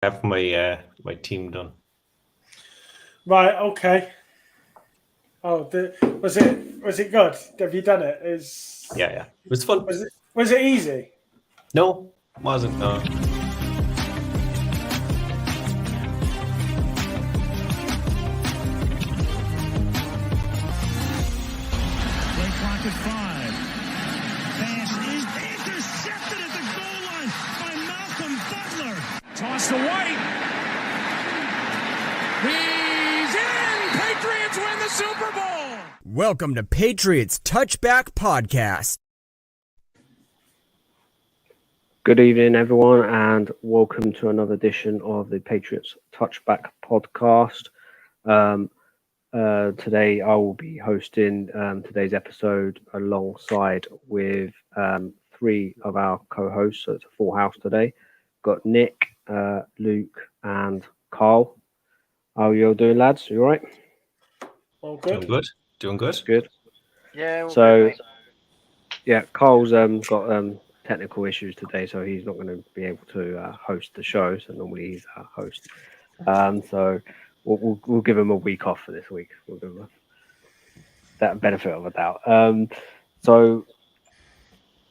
have my team done. Right. Okay. Oh, was it good? Have you done it? Yeah. It was fun. Was it easy? No, it wasn't. No. Play clock at 5. Pass is intercepted at the goal line by Malcolm Butler. Toss to White. He's in! Patriots win the Super Bowl! Welcome to Patriots Touchback Podcast. Good evening, everyone, and welcome to another edition of the Patriots Touchback Podcast. Today, I will be hosting today's episode alongside with three of our co-hosts. So it's a full house today. Got Nick, Luke, and Carl. How are you all doing, lads? You all right? All good. Doing good. Good. Yeah. So, yeah, Carl's got technical issues today, so he's not going to be able to host the show. So normally he's our host. So we'll give him a week off for this week. We'll give him that benefit of a doubt. So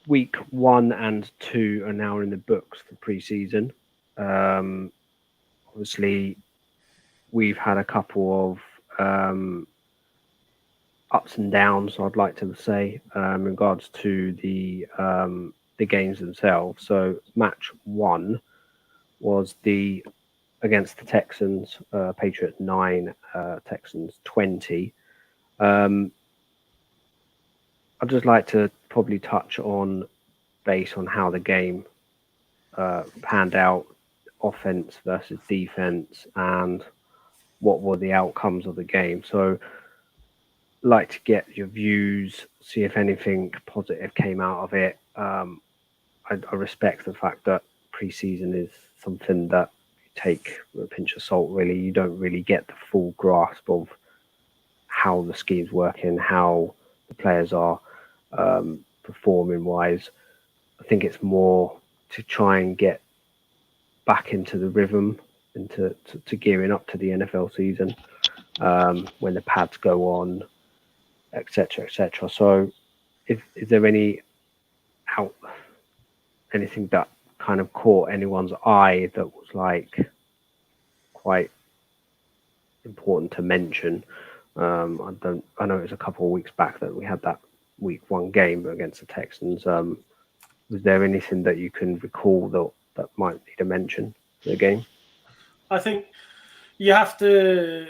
week 1 and 2 are now in the books for preseason. Obviously, we've had a couple of ups and downs, I'd like to say, in regards to the games themselves. So match 1 was against the Texans, Patriots 9, Texans 20. I'd just like to probably touch on base on how the game panned out, offense versus defense, and what were the outcomes of the game. So like to get your views, see if anything positive came out of it. I respect the fact that preseason is something that you take with a pinch of salt, really. You don't really get the full grasp of how the scheme's working, how the players are performing wise. I think it's more to try and get back into the rhythm, into gearing up to the NFL season, when the pads go on, etc., etc. So, is there anything that kind of caught anyone's eye that was like quite important to mention? I know it was a couple of weeks back that we had that week 1 game against the Texans. Was there anything that you can recall that might need a mention for the game? I think you have to,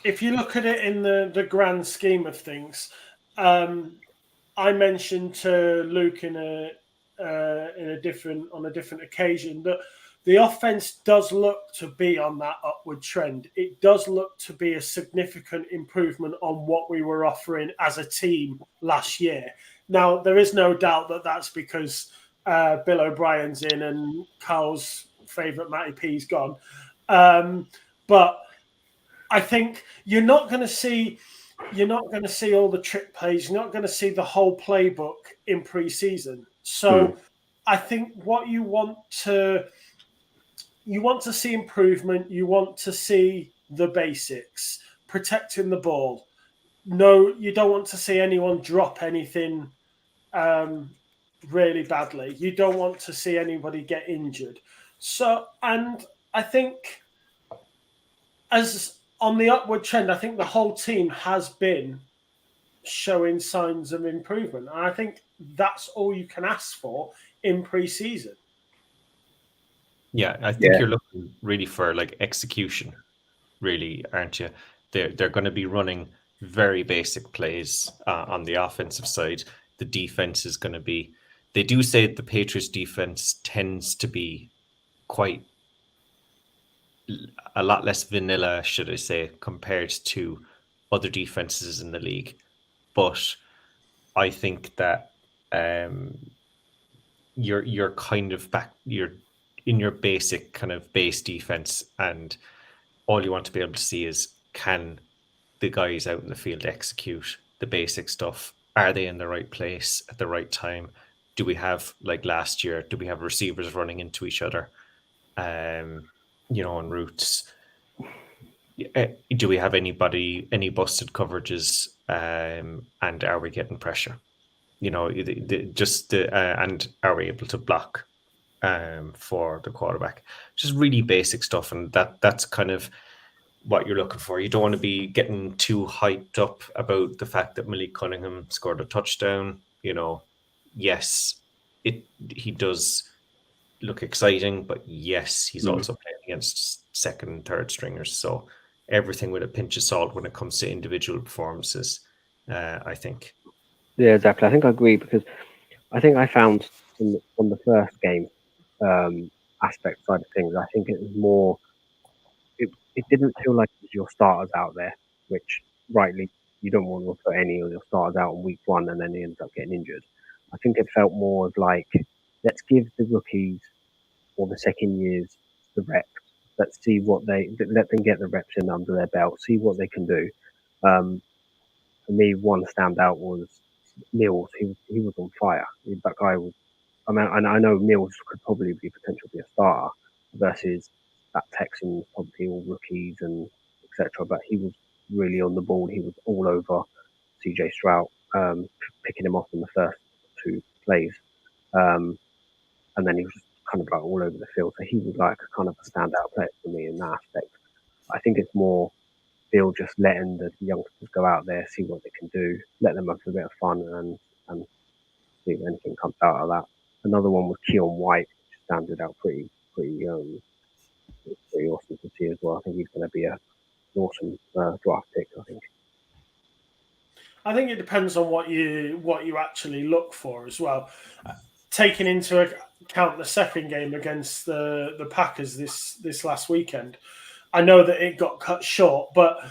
if you look at it in the grand scheme of things, I mentioned to Luke on a different occasion that the offense does look to be on that upward trend. It does look to be a significant improvement on what we were offering as a team last year. Now, there is no doubt that that's because Bill O'Brien's in and Carl's favourite Matty P's gone. But I think you're not going to see all the trick plays. You're not going to see the whole playbook in preseason. So I think what you want to see improvement. You want to see the basics, protecting the ball. No, you don't want to see anyone drop anything really badly. You don't want to see anybody get injured. So, and I think as on the upward trend, I think the whole team has been showing signs of improvement. And I think that's all you can ask for in pre-season. Yeah, I think you're looking really for like execution, really, aren't you? They're going to be running very basic plays on the offensive side. The defense is going to be. They do say the Patriots defense tends to be quite a lot less vanilla, should I say, compared to other defenses in the league. But I think that you're kind of back. You're in your basic kind of base defense, and all you want to be able to see is, can the guys out in the field execute the basic stuff? Are they in the right place at the right time? Do we have, like last year, do we have receivers running into each other? en routes. Do we have any busted coverages, and are we getting pressure? And are we able to block for the quarterback? Just really basic stuff, and that's kind of what you're looking for. You don't want to be getting too hyped up about the fact that Malik Cunningham scored a touchdown. Yes, he does look exciting, but yes, he's also playing against second and third stringers. So everything with a pinch of salt when it comes to individual performances, I think. Yeah, exactly. I think I agree, because I think I found on the first game aspect side of things, I think it was more. It didn't feel like it was your starters out there, which rightly you don't want to put any of your starters out on week one and then he ends up getting injured. I think it felt more of like, let's give the rookies or the second years the reps. Let's see let them get the reps in under their belt, see what they can do. For me, one standout was Mills. He was on fire. That guy was. I mean, I know Mills could probably be potentially be a starter versus that Texans, probably all rookies and etc. But he was really on the ball. He was all over CJ Stroud, picking him off in the first two plays, and then he was just kind of like all over the field. So he was like a kind of a standout player for me in that aspect. I think it's more Bill just letting the youngsters go out there, see what they can do, let them have a bit of fun, and see if anything comes out of that. Another one was Keon White, which standed out pretty awesome to see as well. I think he's going to be an awesome draft pick, I think. I think it depends on what you actually look for as well. Taking into account the second game against the Packers this last weekend, I know that it got cut short, but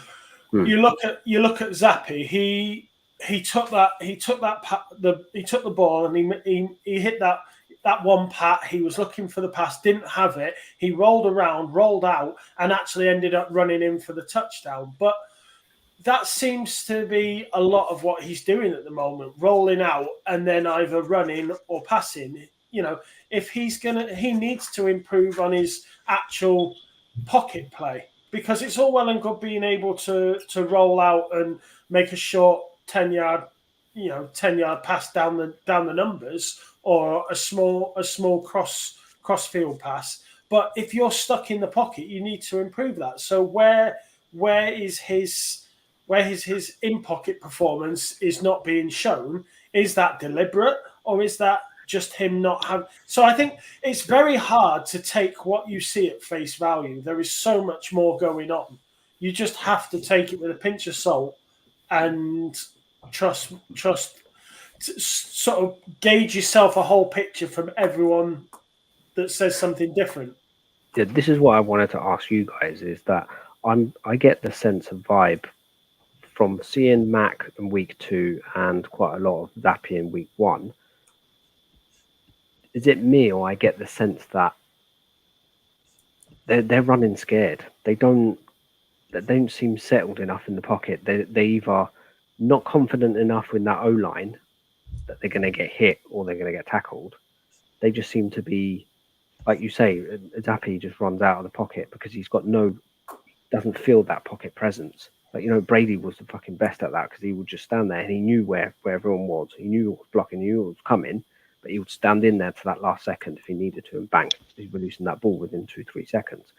you look at Zappi. He took the ball and he hit that one pat. He was looking for the pass, didn't have it. He rolled around, rolled out, and actually ended up running in for the touchdown. But that seems to be a lot of what he's doing at the moment, rolling out and then either running or passing. If he needs to improve on his actual pocket play, because it's all well and good being able to roll out and make a short 10-yard pass down the numbers, or a small cross field pass. But if you're stuck in the pocket, you need to improve that. So where is his in-pocket performance is not being shown? Is that deliberate, or is that just him not having? So I think it's very hard to take what you see at face value. There is so much more going on. You just have to take it with a pinch of salt and trust, sort of gauge yourself a whole picture from everyone that says something different. Yeah, this is what I wanted to ask you guys, is that I get the sense of vibe from seeing Mac in week 2 and quite a lot of Zappy in week 1. Is it me, or I get the sense that they're running scared? They don't seem settled enough in the pocket. They either not confident enough in that O-line that they're going to get hit or they're going to get tackled. They just seem to be, like you say, Zappy just runs out of the pocket because he's got doesn't feel that pocket presence. Like, Brady was the fucking best at that, because he would just stand there and he knew where everyone was. He knew what was blocking, he knew what was coming, but he would stand in there to that last second if he needed to, and bang, he's releasing that ball within 2-3 seconds.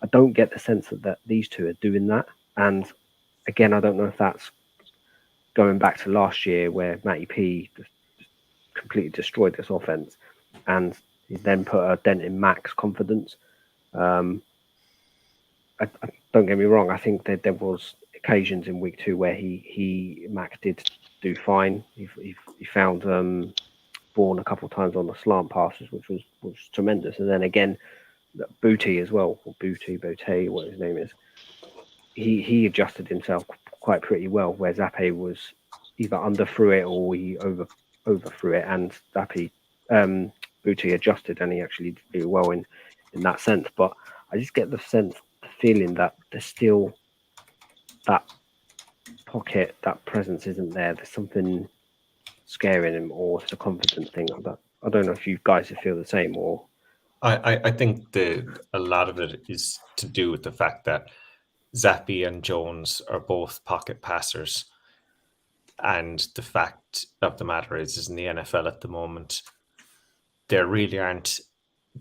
I don't get the sense that these two are doing that. And again, I don't know if that's going back to last year where Matty P just completely destroyed this offense, and he then put a dent in Mac's confidence. Don't get me wrong. I think that there was occasions in week 2 where Mac did do fine. He found Bourne a couple of times on the slant passes, which was tremendous. And then again, Booty as well, or Booty, what his name is. He adjusted himself quite pretty well, where Zappe was either underthrew it or he overthrew it, and Zappe Booty adjusted, and he actually did really well in that sense. But I just get the feeling that there's still that pocket, that presence isn't there. There's something scaring him, or it's a confidence thing. I don't know if you guys feel the same, or I think a lot of it is to do with the fact that Zappi and Jones are both pocket passers. And the fact of the matter is in the NFL at the moment, there really aren't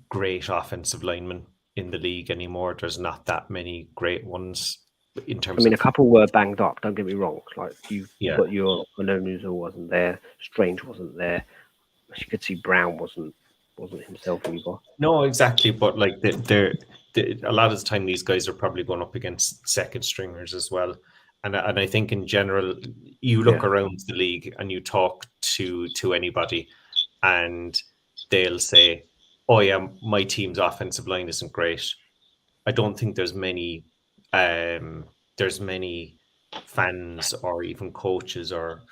great offensive linemen in the league anymore. There's not that many great ones in terms I mean, a of. couple were banged up. Don't get me wrong. Like you Yeah. got your Ononuzu wasn't there. Strange wasn't there. As you could see, Brown wasn't himself either. No, exactly. But like a lot of the time, these guys are probably going up against second stringers as well. And I think in general, you look around the league and you talk to anybody, and they'll say, "Oh yeah, my team's offensive line isn't great." I don't think there's many fans or even coaches or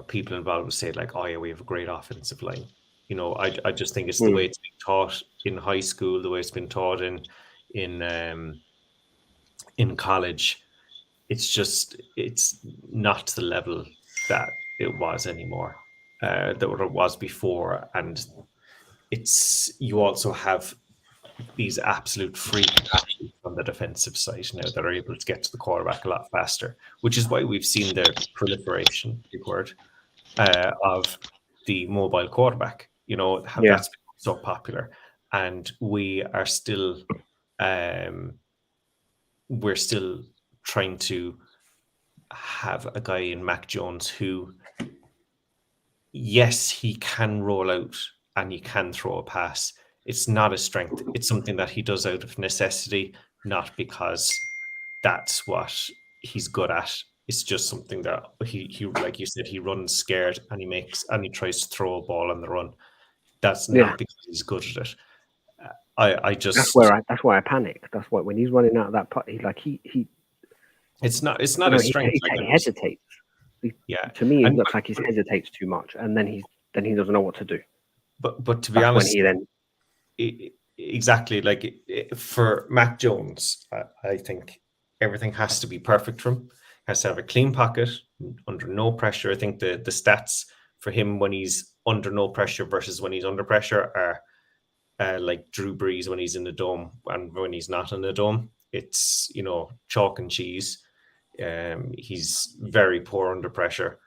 people involved who say like, "Oh yeah, we have a great offensive line." You know, I just think it's the way it's been taught in high school, the way it's been taught in college. It's not the level that it was anymore, that what it was before, and you also have these absolute freak athletes on the defensive side now that are able to get to the quarterback a lot faster, which is why we've seen the proliferation, big word, of the mobile quarterback. You know, how that's been so popular, and we're still trying to have a guy in Mac Jones who, yes, he can roll out and he can throw a pass. It's not a strength. It's something that he does out of necessity, not because that's what he's good at. It's just something that he like you said, he runs scared and he tries to throw a ball on the run. That's not because he's good at it. I just that's why I panic. That's why when he's running out of that putt, he it's not a strength. He hesitates. To me, it looks like he hesitates too much, and then he doesn't know what to do. But to be honest, exactly, like for Mac Jones, I think everything has to be perfect for him. Has to have a clean pocket under no pressure. I think the stats for him when he's under no pressure versus when he's under pressure are like Drew Brees when he's in the dome and when he's not in the dome. It's, you know, chalk and cheese. He's very poor under pressure.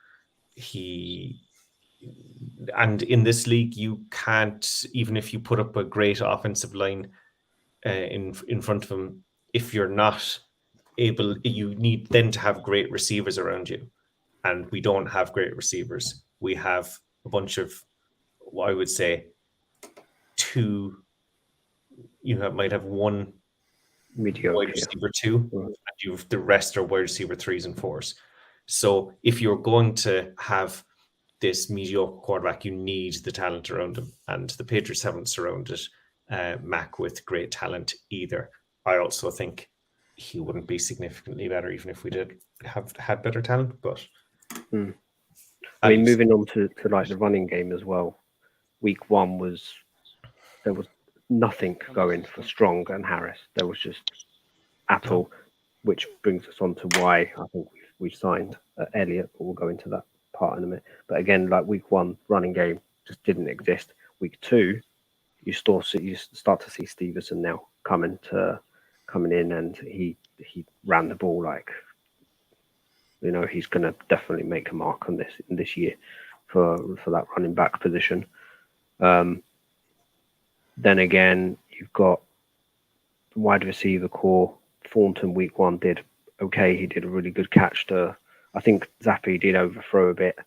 And in this league, you can't, even if you put up a great offensive line in front of him, if you're not able, you need then to have great receivers around you. And we don't have great receivers. We have a bunch of, I would say, two. Might have one mediocre wide receiver 2, and the rest are wide receiver 3s and 4s. So if you're going to have this mediocre quarterback, you need the talent around him, and the Patriots haven't surrounded Mac with great talent either. I also think he wouldn't be significantly better even if we did have had better talent. But I mean, moving on to like the running game as well. Week 1 there was nothing going for Strong and Harris. There was just at all, which brings us on to why I think we've signed Elliott. But we'll go into that part in a minute. But again, like week 1, running game just didn't exist. Week 2, you start to see Stevenson now coming in, and he ran the ball like, you know, he's going to definitely make a mark on this year for that running back position. Then again, you've got wide receiver core. Thornton week 1 did okay. He did a really good catch I think Zappi did overthrow a bit,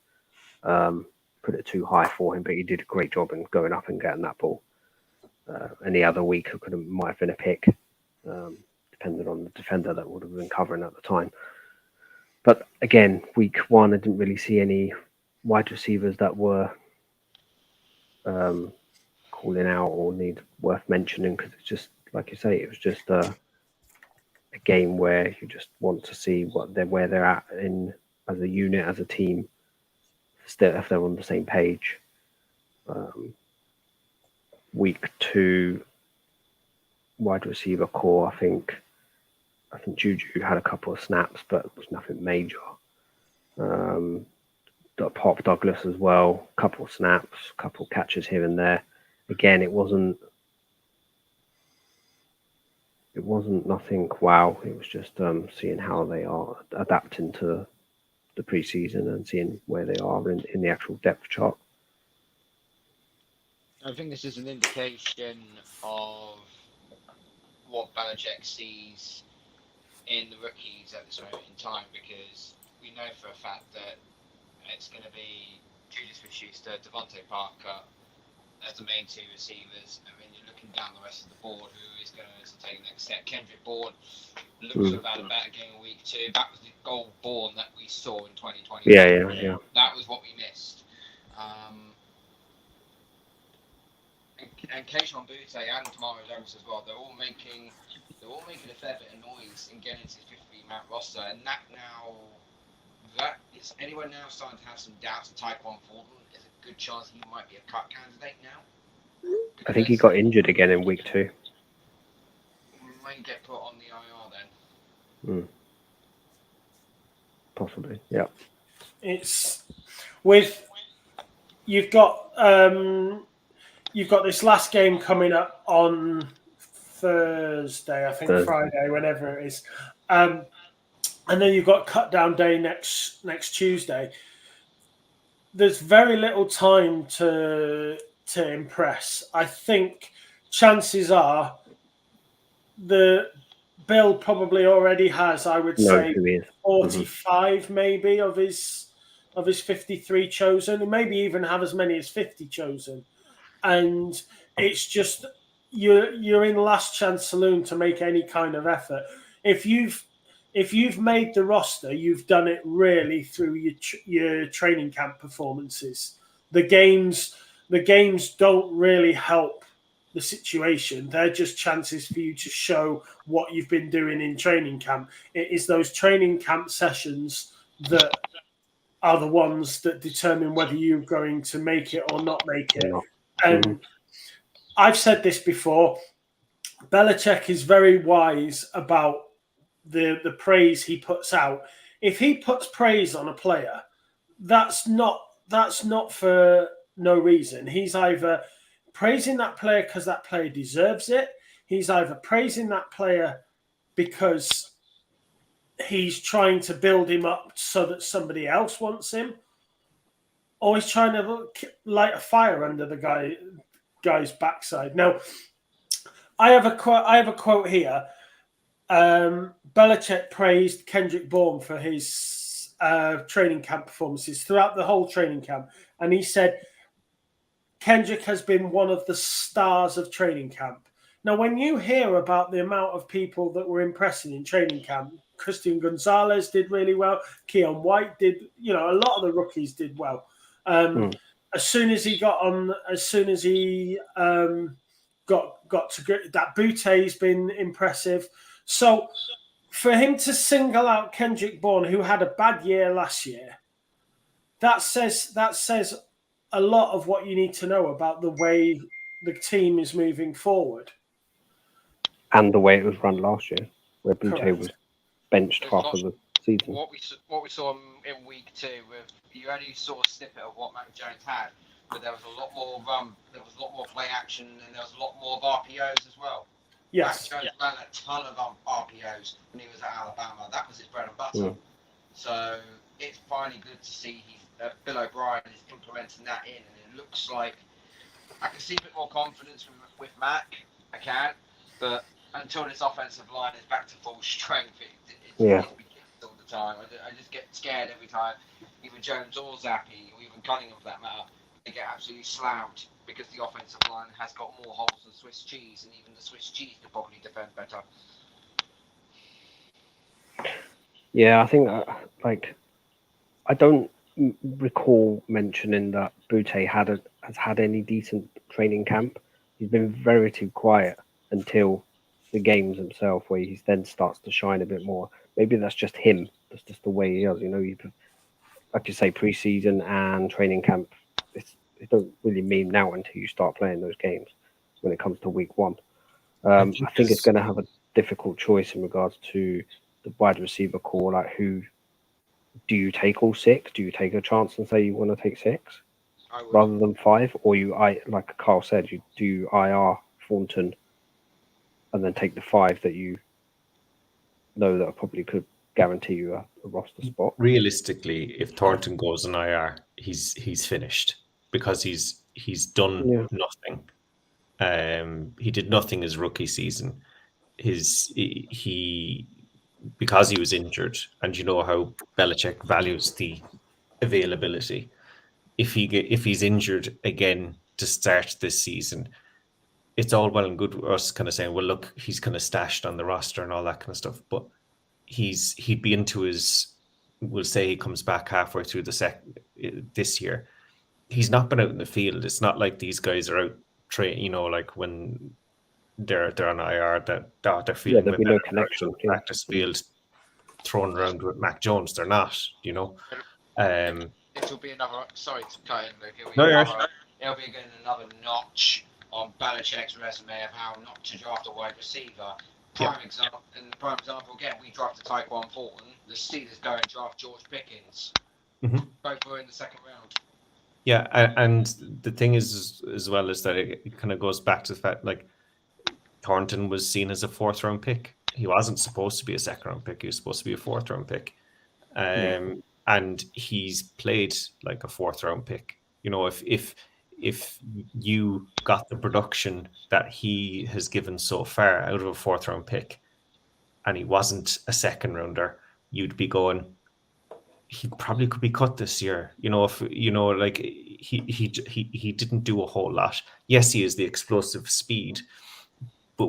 put it too high for him, but he did a great job in going up and getting that ball. Any other week might have been a pick, depending on the defender that would have been covering at the time. But again, week 1, I didn't really see any wide receivers that were calling out or worth mentioning, because it's just like you say, it was just a game where you just want to see where they're at in as a unit, as a team, still if they're on the same page. Week 2, wide receiver core, I think Juju had a couple of snaps, but it was nothing major. Pop Douglas as well, couple of snaps, couple of catches here and there. Again, it wasn't it wasn't nothing wow. It was just seeing how they are adapting to the preseason and seeing where they are in the actual depth chart. I think this is an indication of what Belichick sees in the rookies at this moment in time, because we know for a fact that it's going to be Julius Smith-Schuster, Devontae Parker as the main two receivers. I mean, you're looking down the rest of the board, who is going to take the next step. Kendrick Bourne looks to have had a better game in week 2. That was the goal Bourne that we saw in 2020. Yeah. That was what we missed. And Keishon Butte and Tamari Jones as well. They're all making a fair bit of noise in getting to the 50-man roster, and that is anyone now starting to have some doubts of Tyquan Thornton. There's a good chance he might be a cut candidate now. I think he got injured again in week 2. Might get put on the IR then. Possibly, yeah. It's with you've got this last game coming up on Thursday, I think Friday, whenever it is, and then you've got cut down day next Tuesday. There's very little time to impress. I think chances are the Bill probably already has, I would say, 45 maybe of his 53 chosen, and maybe even have as many as 50 chosen. And it's just you're in last chance saloon to make any kind of effort. If you've made the roster, you've done it really through your training camp performances. The games don't really help the situation. They're just chances for you to show what you've been doing in training camp. It is those training camp sessions that are the ones that determine whether you're going to make it or not make it. And I've said this before, Belichick is very wise about the praise he puts out. If he puts praise on a player, that's not for no reason. He's either praising that player because that player deserves it. He's either praising that player because he's trying to build him up so that somebody else wants him, or he's trying to light a fire under the guy's backside. Now, I have a quote here. Belichick praised Kendrick Bourne for his training camp performances throughout the whole training camp, and he said Kendrick has been one of the stars of training camp. Now, when you hear about the amount of people that were impressing in training camp, Christian Gonzalez did really well. Keon White did, a lot of the rookies did well. As soon as he got to that, Butte's been impressive. So for him to single out Kendrick Bourne, who had a bad year last year, that says a lot of what you need to know about the way the team is moving forward. And the way it was run last year, where Butte Correct. was benched half of the season. What we saw in week 2, you only saw a snippet of what Mac Jones had, but there was a lot more there was a lot more play action, and there was a lot more of RPOs as well. Yes. Mac Jones ran a ton of RPOs when he was at Alabama. That was his bread and butter. So it's finally good to see Bill O'Brien is implementing that in, and it looks like I can see a bit more confidence with Mac. I can, but until this offensive line is back to full strength, it's all the time. I just get scared every time. Either Jones or Zappi, or even Cunningham for that matter, they get absolutely slammed because the offensive line has got more holes than Swiss cheese, and even the Swiss cheese could probably defend better. Yeah, I think I don't recall mentioning that Butte has had any decent training camp. He's been very too quiet until the games himself, where he then starts to shine a bit more. Maybe that's just him. That's just the way he is. Like you say, preseason and training camp, it don't really mean now until you start playing those games when it comes to week 1. I think it's going to have a difficult choice in regards to the wide receiver call. Like, who do you take? All 6? Do you take a chance and say you want to take 6 rather than 5, or like Carl said, you do IR Thornton and then take the 5 that you know that probably could guarantee you a roster spot. Realistically, if Thornton goes on IR, he's finished because he's done nothing. He did nothing his rookie season. He because he was injured, and you know how Belichick values the availability. If he's injured again to start this season, it's all well and good us kind of saying, well, look, he's kind of stashed on the roster and all that kind of stuff, but he'd be into his. We'll say he comes back halfway through this year. He's not been out in the field. It's not like these guys are out like when they're on IR that they're feeling there'll be no connection. Practice field thrown around with Mac Jones. They're not, It'll be another. Sorry to cut in, Luke. It'll be again another notch on Belichick's resume of how not to draft a wide receiver. Prime example again, we drafted Tyquan Thornton. The Steelers go and draft George Pickens. Both were in the second round. Yeah, and the thing is as well is that it kind of goes back to the fact like Thornton was seen as a 4th round pick. He wasn't supposed to be a 2nd round pick. He was supposed to be a 4th round pick. And he's played like a 4th round pick. If you got the production that he has given so far out of a 4th round pick and he wasn't a 2nd rounder, you'd be going, he probably could be cut this year. He didn't do a whole lot. Yes, he is the explosive speed, but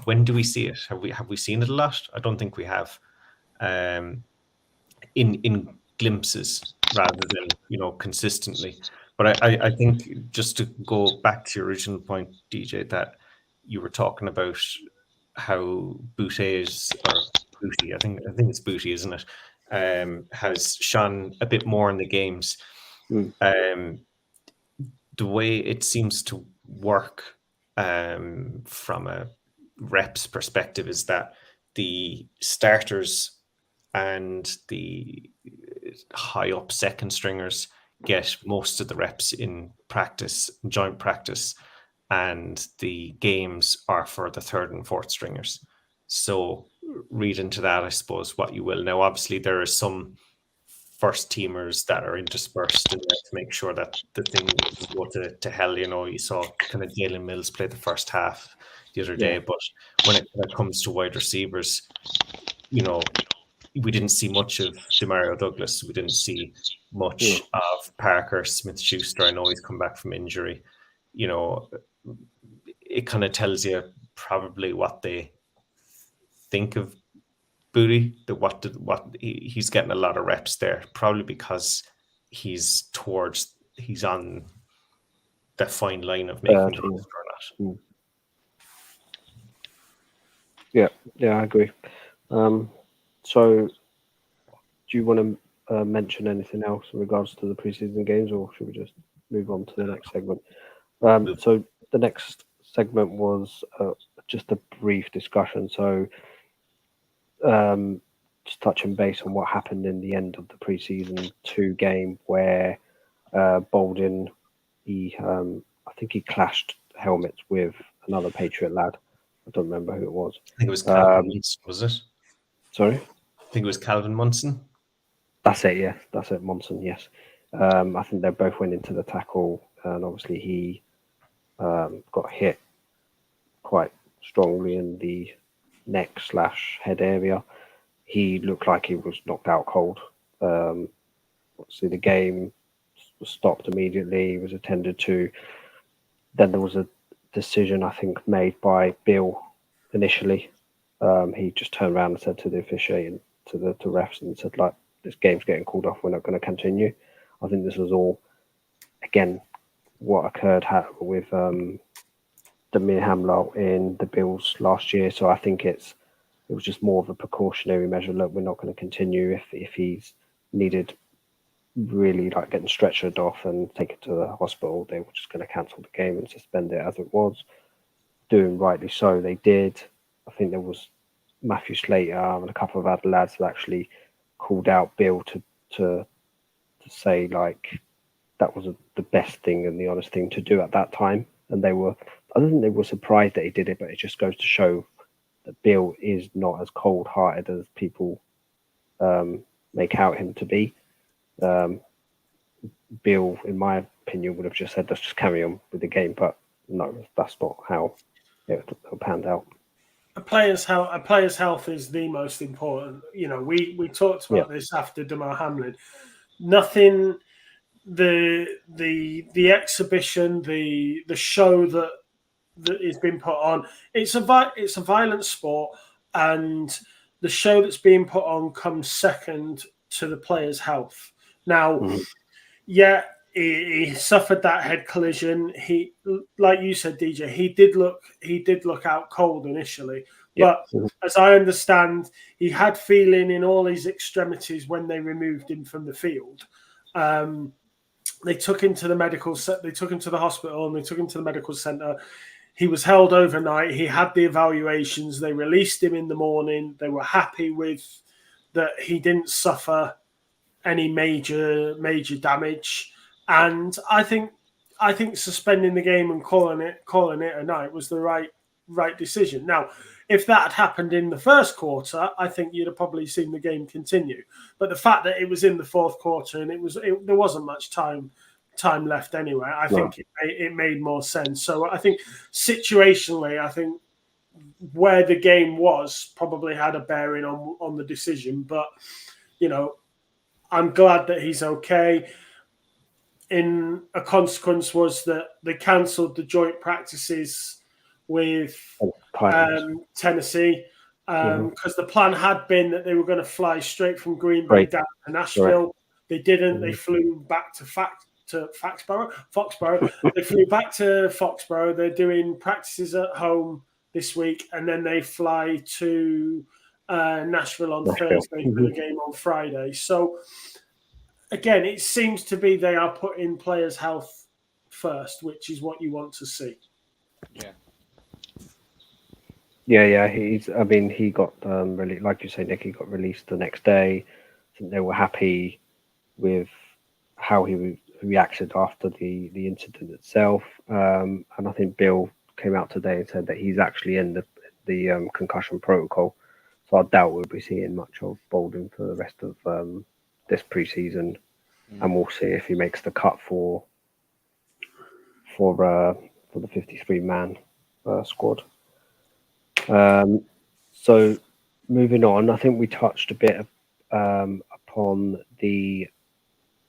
when do we see it? Have we seen it a lot? I don't think we have. In glimpses rather than consistently. But I think just to go back to your original point, DJ, that you were talking about how Booty, I think it's Booty, isn't it? Has shone a bit more in the games. The way it seems to work from a reps perspective is that the starters and the high up second stringers get most of the reps in practice, joint practice, and the games are for the 3rd and 4th stringers. So read into that, I suppose, what you will. Now, obviously, there are some first teamers that are interspersed in there to make sure that the thing doesn't go to hell. You saw kind of Jalen Mills play the first half the other day, but when it comes to wide receivers, we didn't see much of Demario Douglas. We didn't see much of Parker Smith-Schuster. I know he's come back from injury. It kind of tells you probably what they think of Booty, that he's getting a lot of reps there, probably because he's on the fine line of making the roster or not. Yeah, I agree. So, do you want to mention anything else in regards to the preseason games, or should we just move on to the next segment? So, the next segment was just a brief discussion. So, just touching base on what happened in the end of the preseason 2 game where Bolden, I think he clashed helmets with another Patriot lad. I don't remember who it was. I think it was Calvin Munson, was it? Sorry? I think it was Calvin Munson. That's it, yeah. That's it, Munson, yes. I think they both went into the tackle, and obviously he got hit quite strongly in the neck/head area. He looked like he was knocked out cold. Obviously, the game was stopped immediately. He was attended to. Then there was a decision, I think, made by Bill initially. He just turned around and said to the officiating, to the refs, and said, like, this game's getting called off. We're not going to continue. I think this was all, again, what occurred with Damir Hamlin in the Bills last year. So I think it was just more of a precautionary measure. Look, we're not going to continue. If he's needed really like getting stretchered off and taken to the hospital, they were just going to cancel the game and suspend it as it was. Doing rightly so, they did. I think there was Matthew Slater and a couple of other lads that actually called out Bill to say like that was the best thing and the honest thing to do at that time, and they were I don't think they were surprised that he did it, but it just goes to show that Bill is not as cold-hearted as people make out him to be. Bill, in my opinion, would have just said, let's just carry on with the game, but no, that's not how it panned out. A player's health is the most important. You know, we talked about this after Damar Hamlin. Nothing, the exhibition, the show that is being put on. It's a violent sport, and the show that's being put on comes second to the player's health. Now, he suffered that head collision. He, like you said, DJ, he did look out cold initially. But as I understand, he had feeling in all his extremities when they removed him from the field. They took him to the hospital, and they took him to the medical center. He was held overnight. He had the evaluations. They released him in the morning. They were happy with that he didn't suffer any major damage. And I think suspending the game and calling it a night was the right decision. Now, if that had happened in the first quarter, I think you'd have probably seen the game continue. But the fact that it was in the fourth quarter and there wasn't much time left anyway, I think it made more sense. So I think situationally, where the game was probably had a bearing on the decision. But, you know, I'm glad that he's okay. In a consequence was that they cancelled the joint practices with Tennessee because the plan had been that they were going to fly straight from Green Bay down to Nashville. Right. They didn't. They flew back to Foxborough. They flew back to Foxborough. They're doing practices at home this week, and then they fly to Nashville on Thursday for the game on Friday. So, again, it seems to be they are putting players' health first, which is what you want to see. Yeah. He got really, like you say, Nick. He got released the next day. I think they were happy with how he reacted after the incident itself. And I think Bill came out today and said that he's actually in the concussion protocol. So I doubt we'll be seeing much of Bolden for the rest of this preseason, and we'll see if he makes the cut for the 53-man squad. So moving on, I think we touched a bit upon the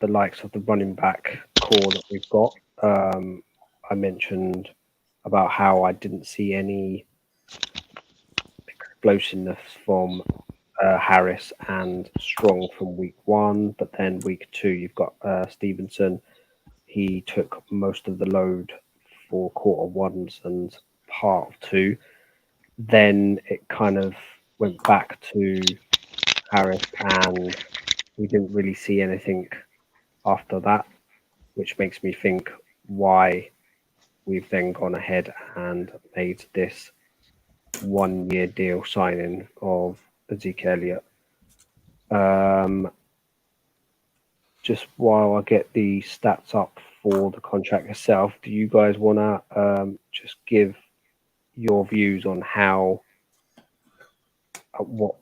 likes of the running back core that we've got. I mentioned about how I didn't see any explosiveness from Harris and Strong from week 1, but then week 2 you've got Stevenson. He took most of the load for quarter 1s and part of 2. Then it kind of went back to Harris, and we didn't really see anything after that, which makes me think why we've then gone ahead and made this 1-year deal signing of Ezekiel Elliott. Just while I get the stats up for the contract itself, do you guys want to just give your views on how what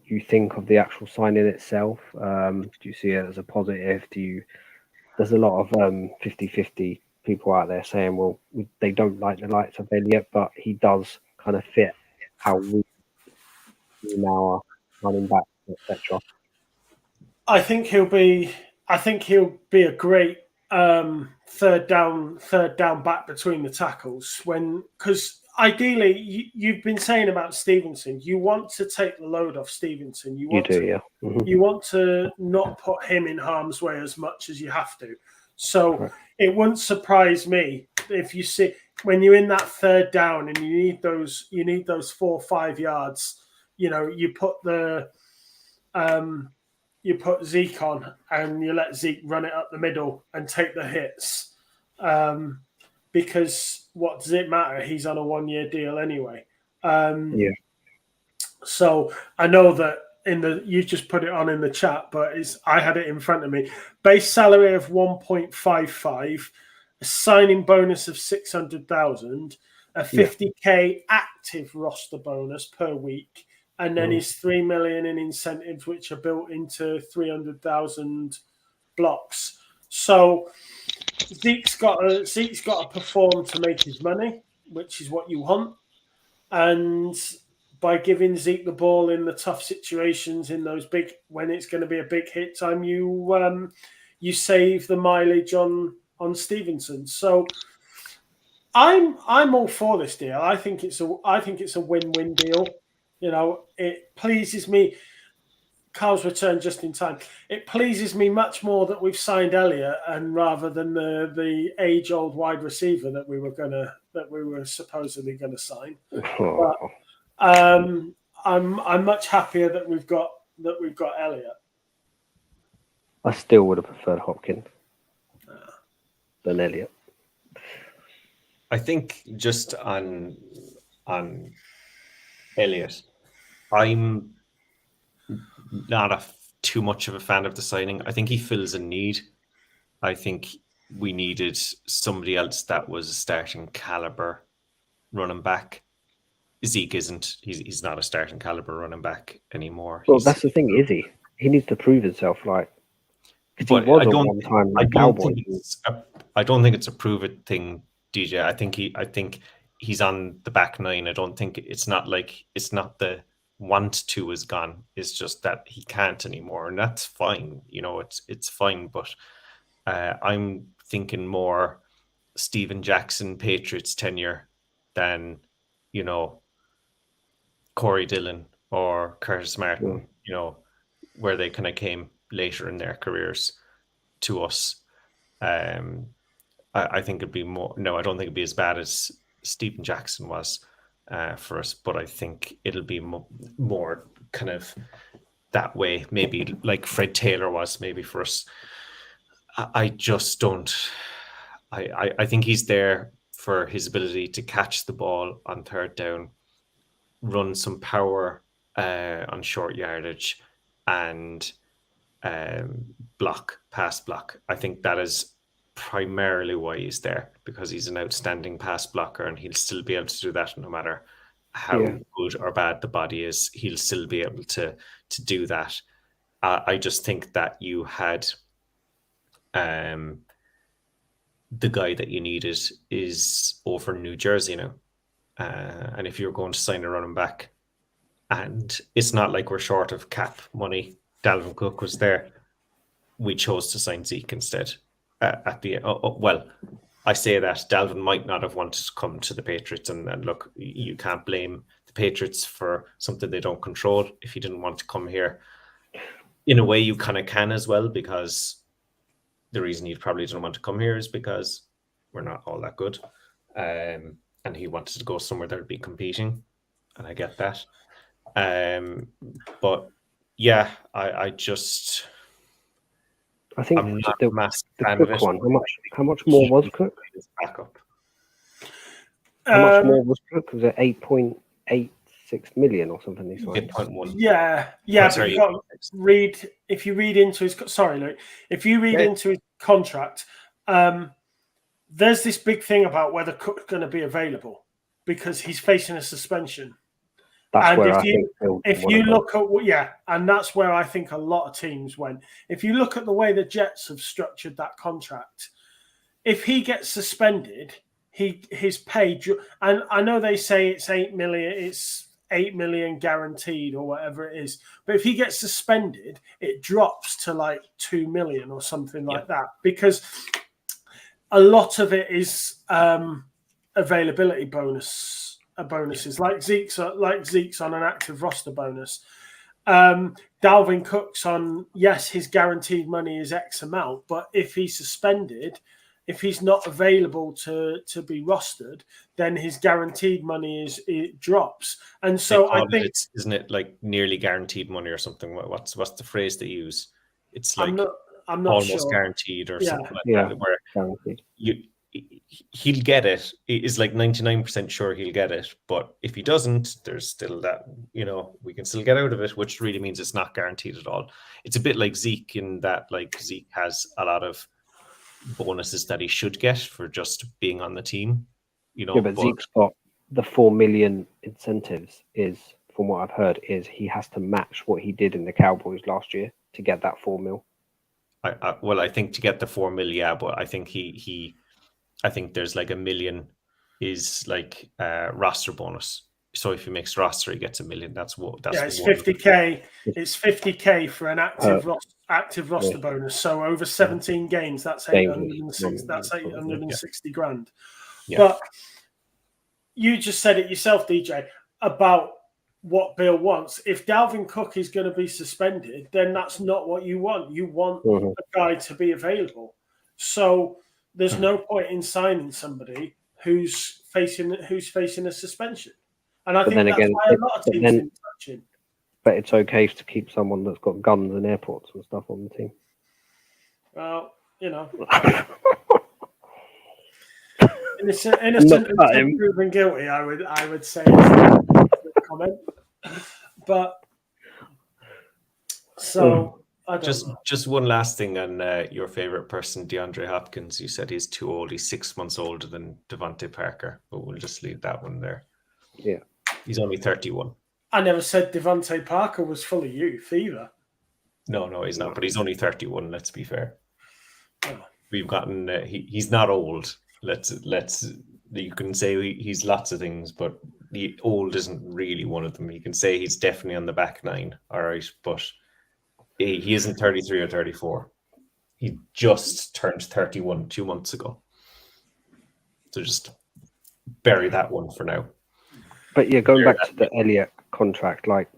you think of the actual signing itself? Do you see it as a positive? There's a lot of 50-50 people out there saying, well, they don't like the likes of Elliott, but he does kind of fit how we now are running back, etc. I think he'll be a great third down back between the tackles, because ideally you've been saying about Stevenson, you want to take the load off Stevenson. You want to not put him in harm's way as much as you have to. So it wouldn't surprise me if you see when you're in that third down and you need those 4 or 5 yards. You know, you put Zeke on and you let Zeke run it up the middle and take the hits. Because what does it matter? He's on a 1-year deal anyway. So I know that you just put it on in the chat, but I had it in front of me. Base salary of 1.55, a signing bonus of 600,000, a 50k active roster bonus per week, and then his 3 million in incentives, which are built into 300,000 blocks. So Zeke's got to perform to make his money, which is what you want. And by giving Zeke the ball in the tough situations, in those big, when it's going to be a big hit time, you save the mileage on Stevenson. So I'm all for this deal. I think it's a win-win deal. You know, it pleases me. Carl's return just in time. It pleases me much more that we've signed Elliott and rather than the age-old wide receiver that we were supposedly gonna sign. But, I'm much happier that we've got Elliott. I still would have preferred Hopkins than Elliott. I think just on Elliott, I'm not too much of a fan of the signing. I think he fills a need. I think we needed somebody else that was a starting caliber running back. Zeke isn't. He's not a starting caliber running back anymore. Well, that's the thing, is he? He needs to prove himself. Like, but he was at one time the Cowboys. I don't think it's a prove it thing, DJ. I think he's on the back nine. I don't think it's not the want to is gone. It's just that he can't anymore, and that's fine. You know, it's fine. But I'm thinking more Steven Jackson Patriots tenure than, you know, Corey Dillon or Curtis Martin. You know, where they kind of came later in their careers to us. I think it'd be more. No, I don't think it'd be as bad as Steven Jackson was for us, but I think it'll be more kind of that way, maybe like Fred Taylor was maybe for us. I just don't. I think he's there for his ability to catch the ball on third down, run some power on short yardage, and pass block. I think that is primarily why he's there, because he's an outstanding pass blocker, and he'll still be able to do that no matter how good or bad the body is. He'll still be able to do that. I just think that you had the guy that you needed is over in New Jersey now, and if you're going to sign a running back, and it's not like we're short of cap money. Dalvin Cook was there. We chose to sign Zeke instead. At the well, I say that Dalvin might not have wanted to come to the Patriots, and look, you can't blame the Patriots for something they don't control. If he didn't want to come here, in a way, you kind of can as well, because the reason he probably didn't want to come here is because we're not all that good, and he wanted to go somewhere that would be competing, and I get that. But yeah, I think I'm not the Cook one. How much more was Cook? Backup. How much more was Cook? Was it 8.86 million or something? 8.1. Yeah. But you got to read, if you read into his if you read into his contract, there's this big thing about whether Cook's going to be available because he's facing a suspension. That's where if you look at and that's where I think a lot of teams went. If you look at the way the Jets have structured that contract, if he gets suspended, his pay, and I know they say it's 8 million guaranteed or whatever it is, but if he gets suspended, it drops to like 2 million or something like that, because a lot of it is availability bonuses, like Zeke's on an active roster bonus. Dalvin Cook's on, yes, his guaranteed money is X amount, but if he's suspended, if he's not available to be rostered, then his guaranteed money it drops. And so I think isn't it like nearly guaranteed money or something? What's the phrase they use? It's like I'm not almost sure. guaranteed or something like that. Where guaranteed. He'll get it. It's like 99% sure he'll get it. But if he doesn't, there's still that, you know, we can still get out of it, which really means it's not guaranteed at all. It's a bit like Zeke in that, like, Zeke has a lot of bonuses that he should get for just being on the team, you know. Yeah, but Zeke's got the 4 million incentives is, from what I've heard, is he has to match what he did in the Cowboys last year to get that 4 mil. I think to get the 4 million, yeah, but I think I think there's like $1 million is like roster bonus. So if he makes roster, he gets $1 million. That's it's 50k. It's 50k for an active roster bonus. So over 17 games, that's 860. That's 860 grand. Yeah. But you just said it yourself, DJ, about what Bill wants. If Dalvin Cook is going to be suspended, then that's not what you want. You want a guy to be available. So there's no point in signing somebody who's facing a suspension. And I think that's why a lot of teams are touching. But it's okay to keep someone that's got guns in airports and stuff on the team. Well, innocent until proven guilty. I would say comment, but so I don't know. Just one last thing on your favorite person, DeAndre Hopkins. You said he's too old. He's 6 months older than Devontae Parker, but we'll just leave that one there. Yeah, he's only 31. I never said Devontae Parker was full of youth either. No, he's not. But he's only 31. Let's be fair. Oh. We've gotten. He's not old. Let's. You can say he's lots of things, but the old isn't really one of them. You can say he's definitely on the back nine. All right, but he isn't 33 or 34. He just turned 31 2 months ago. So just bury that one for now. But yeah, going back to the Elliott contract, like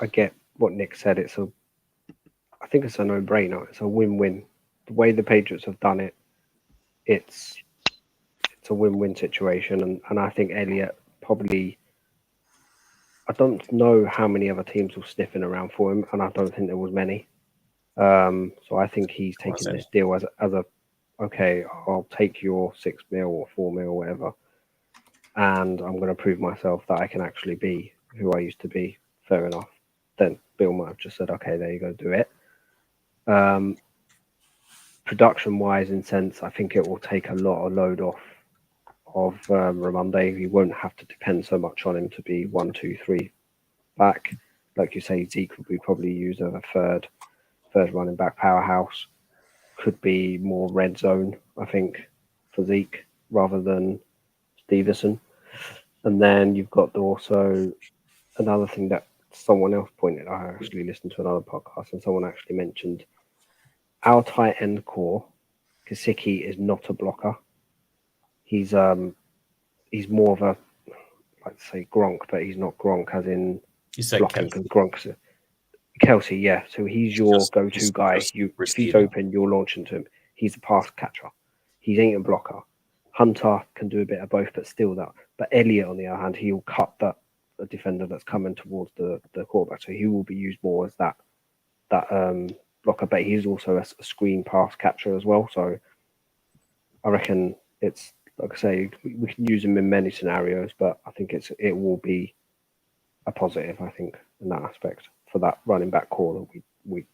I get what Nick said. I think it's a no-brainer. It's a win-win. The way the Patriots have done it, it's a win-win situation, and I think Elliott probably. I don't know how many other teams were sniffing around for him, and I don't think there was many. So I think he's taking this deal as a okay. I'll take your 6 mil or 4 mil or whatever, and I'm going to prove myself that I can actually be who I used to be. Fair enough. Then Bill might have just said, okay, there you go, do it. Production-wise, in sense, I think it will take a lot of load off of Ramonde. We won't have to depend so much on him to be 1, 2, 3 back. Like you say, Zeke would be probably used as a third running back powerhouse. Could be more red zone, I think, for Zeke rather than Stevenson. And then you've got also another thing that someone else pointed. I actually listened to another podcast and someone actually mentioned our tight end core. Gesicki is not a blocker. He's more of a, I'd say Gronk, but he's not Gronk as in blocking because Gronk's Kelsey, yeah. So he's your go-to guy. If he's open, you're launching to him. He's a pass catcher. He ain't a blocker. Hunter can do a bit of both, but still that. But Elliott, on the other hand, he'll cut the defender that's coming towards the quarterback. So he will be used more as that blocker, but he's also a screen pass catcher as well. So I reckon it's, like I say, we can use him in many scenarios, but I think it will be a positive, I think, in that aspect for that running back core that we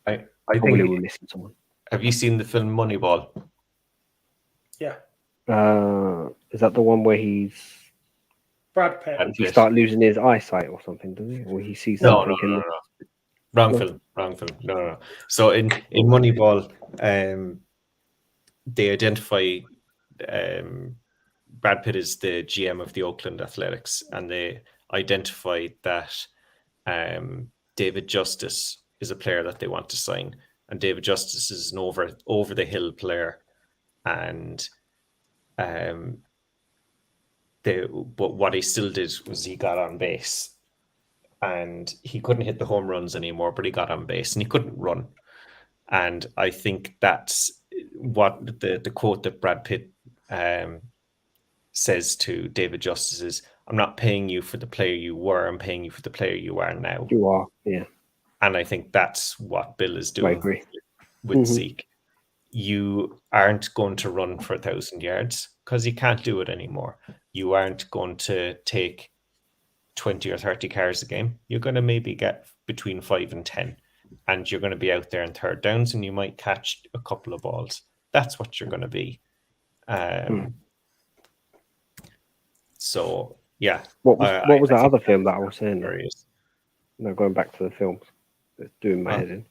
probably will missing someone. Have you seen the film Moneyball? Yeah. Is that the one where he's Brad Pitt? He start losing his eyesight or something, does he? Or he sees something? No. Wrong film. No. So in Moneyball, they identify Brad Pitt is the GM of the Oakland Athletics, and they identify that David Justice is a player that they want to sign, and David Justice is an over the hill player, and but what he still did was he got on base, and he couldn't hit the home runs anymore, but he got on base and he couldn't run. And I think that's what the quote that Brad Pitt says to David Justice is, I'm not paying you for the player you were, I'm paying you for the player you are now. You are, yeah. And I think that's what Bill is doing with Zeke. You aren't going to run for 1,000 yards because you can't do it anymore. You aren't going to take 20 or 30 carries a game. You're going to maybe get between 5 and 10, and you're going to be out there in third downs, and you might catch a couple of balls. That's what you're going to be. So Yeah. What was that think other film that I was saying? there he is. No, going back to the films. It's doing my Huh? head in.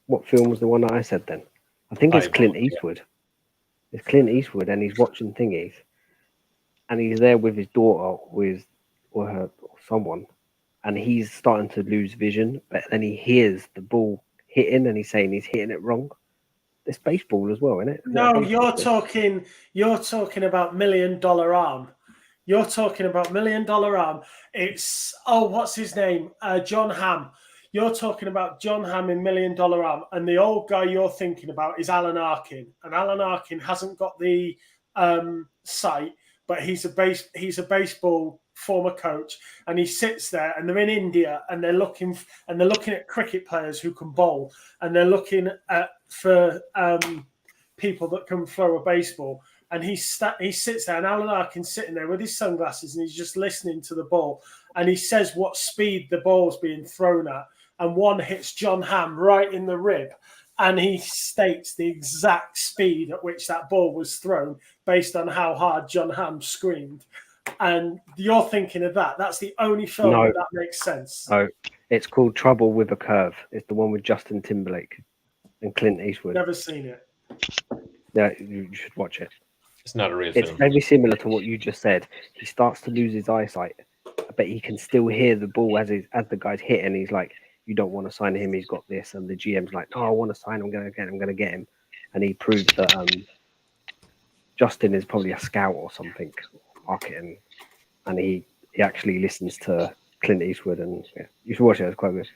What film was the one that I said then? I think it's I've Clint no idea. Eastwood. It's Clint Eastwood, and he's watching thingies, and he's there with his daughter, or someone, and he's starting to lose vision. But then he hears the ball hitting, and he's saying he's hitting it wrong. It's baseball as well, isn't it? Is that a No, baseball film? you're talking about $1 Million Arm. You're talking about $1 Million Arm. It's what's his name? John Hamm. You're talking about John Hamm in $1 Million Arm, and the old guy you're thinking about is Alan Arkin. And Alan Arkin hasn't got the sight, but he's a baseball former coach, and he sits there, and they're in India, and they're looking at cricket players who can bowl, and they're looking for people that can throw a baseball. And he sits there, and Alan Arkin's sitting there with his sunglasses, and he's just listening to the ball. And he says what speed the ball's being thrown at, and one hits John Hamm right in the rib. And he states the exact speed at which that ball was thrown based on how hard John Hamm screamed. And you're thinking of that. That's the only film that makes sense. Oh, it's called Trouble with a Curve. It's the one with Justin Timberlake and Clint Eastwood. Never seen it. Yeah, you should watch it. It's not a real It's film. very similar to what you just said. He starts to lose his eyesight, but he can still hear the ball as the guy's hitting. He's like, "You don't want to sign him. He's got this." And the GM's like, "No, I want to sign him. I'm going to get him." And he proves that Justin is probably a scout or something, marketing, and he actually listens to Clint Eastwood. And yeah, you should watch it. It's quite good.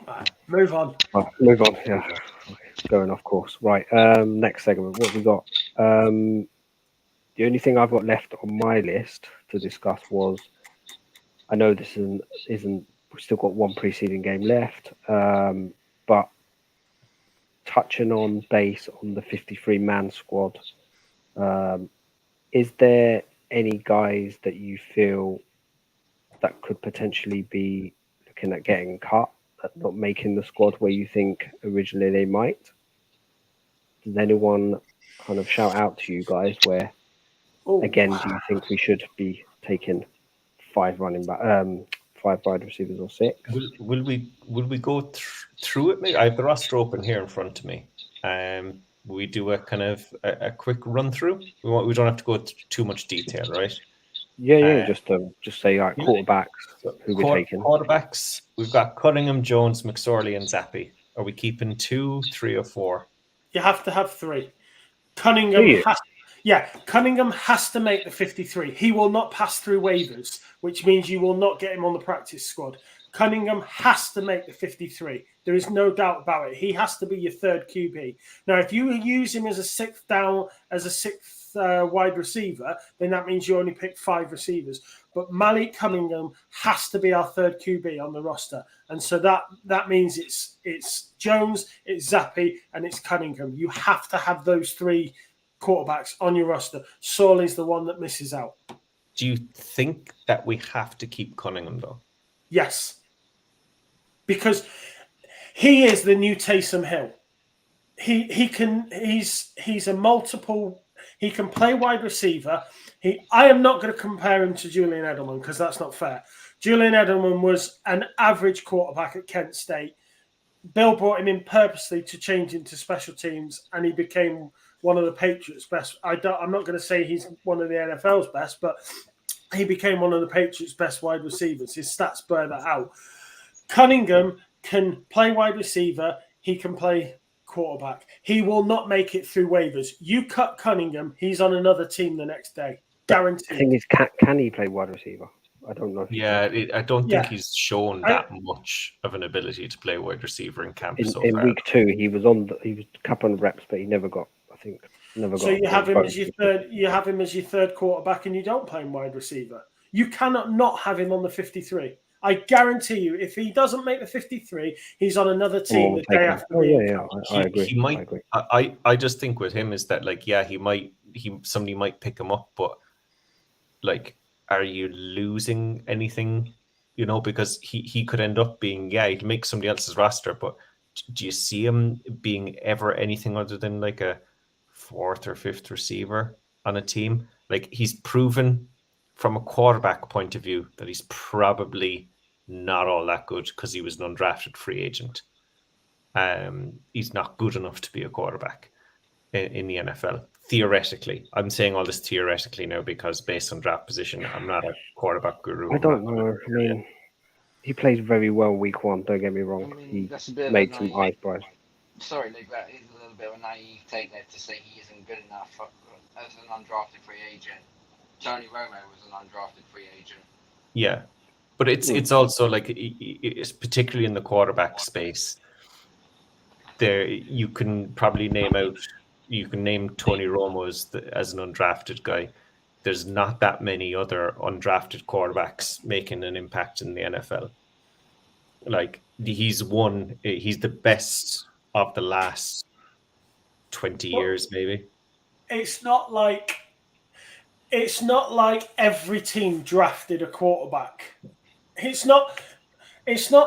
Right, move on. Right, move on. Yeah, going off course. Right. Next segment. What have we got? The only thing I've got left on my list to discuss was, I know this isn't we've still got one preseason game left, but touching on base on the 53-man squad, is there any guys that you feel that could potentially be looking at getting cut, but not making the squad where you think originally they might? Does anyone kind of shout out to you guys where, again, do you think we should be taking five wide receivers or six? Will we go through it? Maybe I have the roster open here in front of me. We do a kind of a quick run through. We don't have to go too much detail, right? Yeah. Just say quarterbacks. Who we're taking? Quarterbacks. We've got Cunningham, Jones, McSorley, and Zappi. Are we keeping 2, 3, or 4? You have to have 3. Cunningham has to make the 53. He will not pass through waivers, which means you will not get him on the practice squad. Cunningham has to make the 53. There is no doubt about it. He has to be your third QB. Now, if you use him as a sixth wide receiver, then that means you only pick 5 receivers. But Malik Cunningham has to be our third QB on the roster. And so that means it's Jones, it's Zappi, and it's Cunningham. You have to have those 3 quarterbacks on your roster. Sorley's the one that misses out. Do you think that we have to keep Cunningham though? Yes. Because he is the new Taysom Hill. He's a multiple. He can play wide receiver. I am not going to compare him to Julian Edelman because that's not fair. Julian Edelman was an average quarterback at Kent State. Bill brought him in purposely to change into special teams, and he became one of the Patriots' best. I'm not going to say he's one of the NFL's best, but he became one of the Patriots' best wide receivers. His stats bear that out. Cunningham can play wide receiver. He can play quarterback. He will not make it through waivers. You cut Cunningham, he's on another team the next day. Guaranteed. The thing is, can he play wide receiver? I don't know. I don't think he's shown that much of an ability to play wide receiver in camp so far. In week 2, he was a couple of reps, but he never got. So you have him as your third. You have him as your third quarterback, and you don't play him wide receiver. You cannot not have him on the 53. I guarantee you, if he doesn't make the 53, he's on another team the day after. I agree. He might. I just think with him is that somebody might pick him up, but are you losing anything? Because he could end up being he'd make somebody else's roster, but do you see him being ever anything other than a 4th or 5th receiver on a team? He's proven from a quarterback point of view, that he's probably not all that good because he was an undrafted free agent. He's not good enough to be a quarterback in the NFL. Theoretically, I'm saying all this theoretically now because based on draft position, I'm not a quarterback guru. I don't know. I mean, he plays very well week 1. Don't get me wrong. He That's a bit made of a some naive. eyebrows. Sorry, Luke, that is a little bit of a naive take there to say he isn't good enough as an undrafted free agent. Tony Romo was an undrafted free agent. Yeah, but it's also like it's particularly in the quarterback space. There, you can probably name Tony Romo as an undrafted guy. There's not that many other undrafted quarterbacks making an impact in the NFL. Like he's the best of the last 20 years, maybe. It's not like every team drafted a quarterback. It's not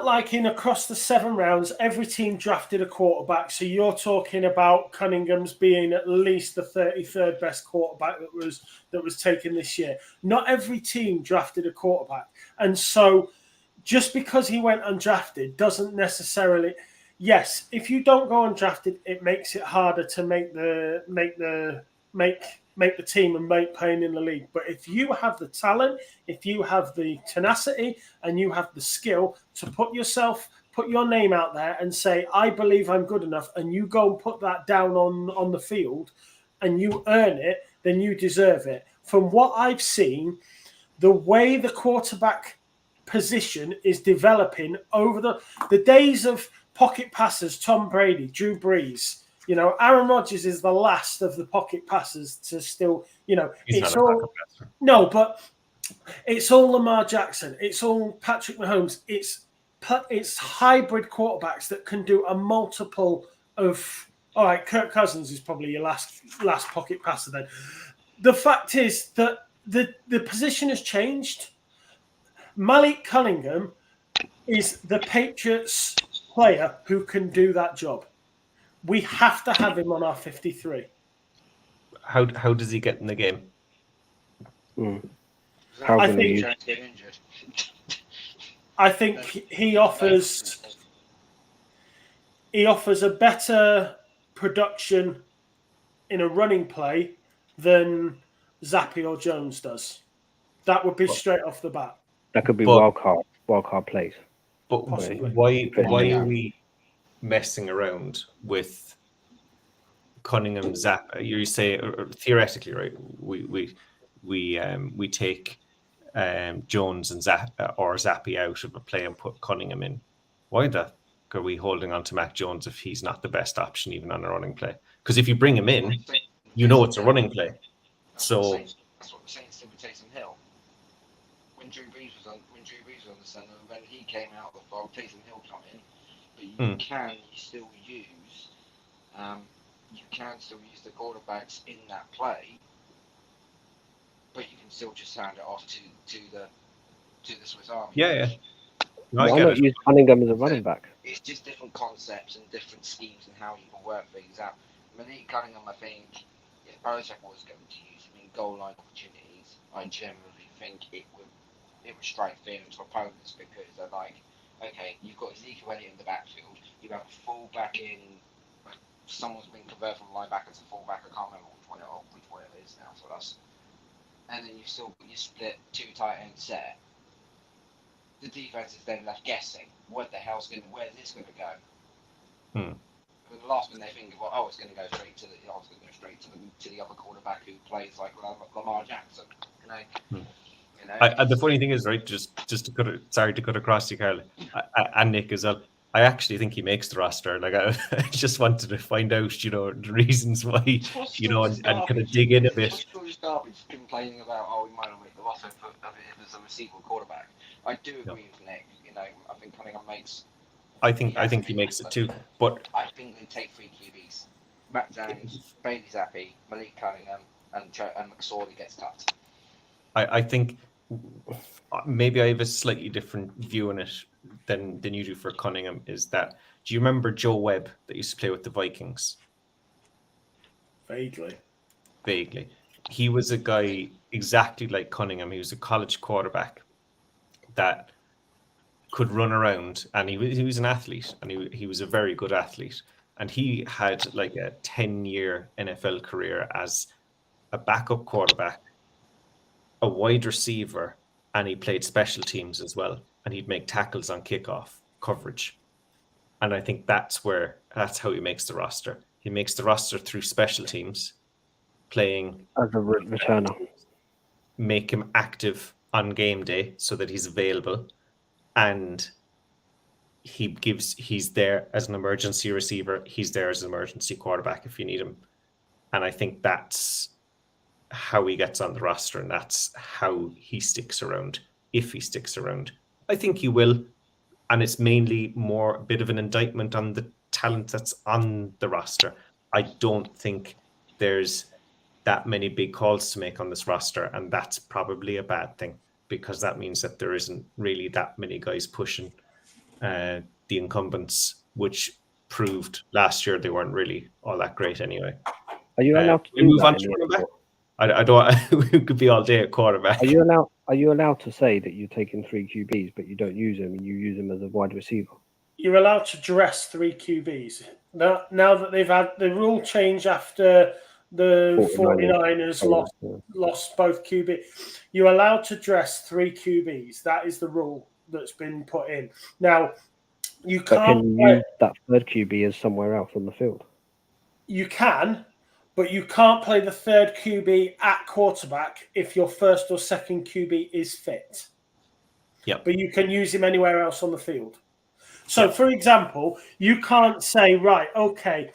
like in across the 7 rounds, every team drafted a quarterback. So you're talking about Cunningham's being at least the 33rd best quarterback that was taken this year. Not every team drafted a quarterback. And so just because he went undrafted doesn't necessarily. Yes, if you don't go undrafted, it makes it harder to make the team and make playing in the league. But if you have the talent, if you have the tenacity, and you have the skill to put your name out there and say, I believe I'm good enough, and you go and put that down on the field and you earn it, then you deserve it. From what I've seen, the way the quarterback position is developing over the days of pocket passers, Tom Brady, Drew Brees, Aaron Rodgers is the last of the pocket passers to still, He's not a pocket passer. No, but it's all Lamar Jackson. It's all Patrick Mahomes. It's hybrid quarterbacks that can do a multiple of. All right, Kirk Cousins is probably your last pocket passer. Then the fact is that the position has changed. Malik Cunningham is the Patriots player who can do that job. We have to have him on our 53. How does he get in the game? I think he offers a better production in a running play than Zappi or Jones does. That would be straight off the bat. That could be wild card plays. But Possibly. why are we messing around with Cunningham, Zappi? You say theoretically, right? We take Jones and Zappi out of a play and put Cunningham in. Why the are we holding on to Mac Jones if he's not the best option even on a running play? Because if you bring him in, it's a running play. So that's what the Saints did with Taysom Hill. When Drew Brees was on the centre, when he came out of the fold, Taysom Hill come in, but you can still use the quarterbacks in that play, but you can still just hand it off to the Swiss Army. Yeah. No, Why not use Cunningham as a running back? It's just different concepts and different schemes and how you can work things out. Malik Cunningham, I think, if Belichick was going to use him in goal line opportunities, I generally think it would strike fear into opponents because they're like, okay, you've got Ezekiel Elliott in the backfield, you have a fullback in, someone's been converted from linebacker to fullback, I can't remember which one it is now for us. And then you split 2 tight end set. The defense is then left guessing where's this going to go? And the last thing they think of, it's going to go straight to the other quarterback who plays like Lamar Jackson. The funny thing is, right? Just to cut across you, Carl, and Nick as well. I actually think he makes the roster. Like I just wanted to find out, the reasons why, and kind of dig in a bit. George Garbage complaining about, we might not make the roster if there's a receiver quarterback. I do agree with Nick. I think Cunningham makes. I think he makes it too, but I think they take 3 QBs: Matt Jones, Bailey Zappi, Malik Cunningham, and McSorley gets cut. I think maybe I have a slightly different view on it than you do for Cunningham. Is that, do you remember Joe Webb that used to play with the Vikings? Vaguely. he was a guy exactly like Cunningham. He was a college quarterback that could run around, and he was an athlete, and he was a very good athlete. And he had like a 10-year NFL career as a backup quarterback, a wide receiver, and he played special teams as well. And he'd make tackles on kickoff coverage. And I think that's how he makes the roster. He makes the roster through special teams, playing as a returner. Make him active on game day so that he's available, and he's there as an emergency receiver. He's there as an emergency quarterback if you need him. And I think that's how he gets on the roster, and that's how he sticks around, if he sticks around. I think he will, and it's mainly more a bit of an indictment on the talent that's on the roster. I don't think there's that many big calls to make on this roster, and that's probably a bad thing, because that means that there isn't really that many guys pushing the incumbents, which proved last year they weren't really all that great anyway. Are you allowed to move on to quarterback? I don't. We could be all day at quarterback. Are you allowed to say that you're taking 3 QBs, but you don't use them, and you use them as a wide receiver? You're allowed to dress 3 QBs. Now that they've had the rule change after the 49ers lost both QB, you're allowed to dress 3 QBs. That is the rule that's been put in. Now, you can't use that third QB as somewhere else on the field. You can, but you can't play the third QB at quarterback if your first or second QB is fit. Yeah. But you can use him anywhere else on the field. So, for example, you can't say, right, okay,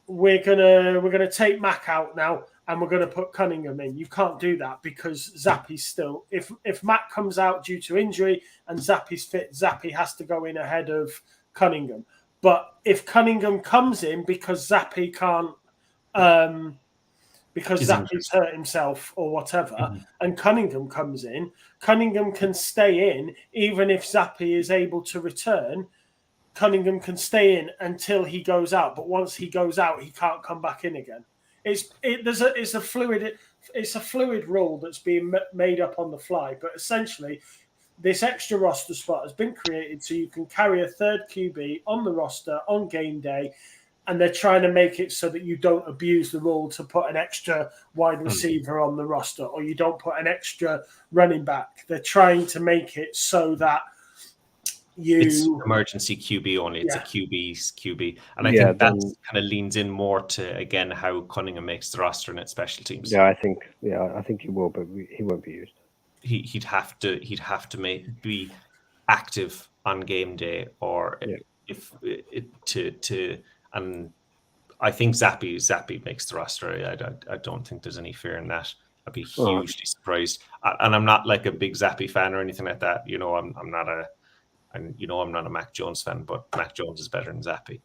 we're gonna take Mac out now and we're gonna put Cunningham in. You can't do that because Zappi's still. If Mac comes out due to injury and Zappi's fit, Zappi has to go in ahead of Cunningham. But if Cunningham comes in because Zappi can't, because Zappi's hurt himself or whatever, and Cunningham comes in, Cunningham can stay in even if Zappi is able to return. Cunningham can stay in until he goes out, but once he goes out, he can't come back in again. It's a fluid rule that's being made up on the fly, but essentially, this extra roster spot has been created so you can carry a third QB on the roster on game day, and they're trying to make it so that you don't abuse the rule to put an extra wide receiver on the roster, or you don't put an extra running back. They're trying to make it so that it's emergency QB only. It's a QB's QB. And I think that kind of leans in more to, again, how Cunningham makes the roster and its special teams. I think he will, but he won't be used. He'd have to be active on game day, or and I think Zappi makes the roster. I don't think there's any fear in that. I'd be hugely surprised. And I'm not like a big Zappi fan or anything like that. You know, I'm not a Mac Jones fan, but Mac Jones is better than Zappi.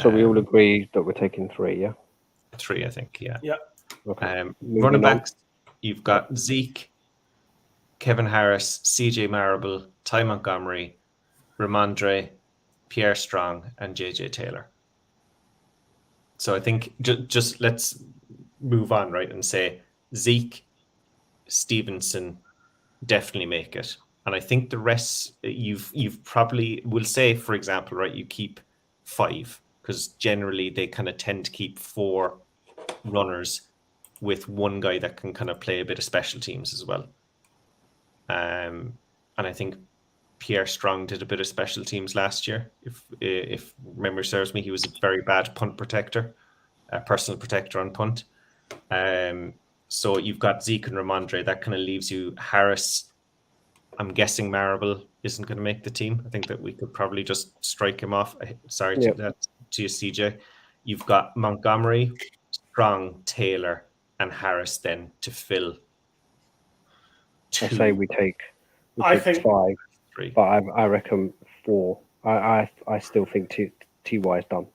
So we all agree that we're taking 3, yeah? 3, I think, yeah. Yeah. Okay. Running backs, you've got Zeke, Kevin Harris, CJ Marable, Ty Montgomery, Ramondre, Pierre Strong, and JJ Taylor. So I think just let's move on, right, and say Zeke, Stevenson definitely make it. And I think the rest, you've probably, will say, for example, right, you keep 5, because generally they kind of tend to keep 4 runners with one guy that can kind of play a bit of special teams as well. And I think Pierre Strong did a bit of special teams last year. If memory serves me, he was a very bad punt protector, a personal protector on punt. So you've got Zeke and Ramondre. That kind of leaves you Harris. I'm guessing Marable isn't going to make the team. I think that we could probably just strike him off. Sorry to you, CJ. You've got Montgomery, Strong, Taylor, and Harris then to fill 2. I say we take 5, 3. but I reckon 4. I still think Ty is done.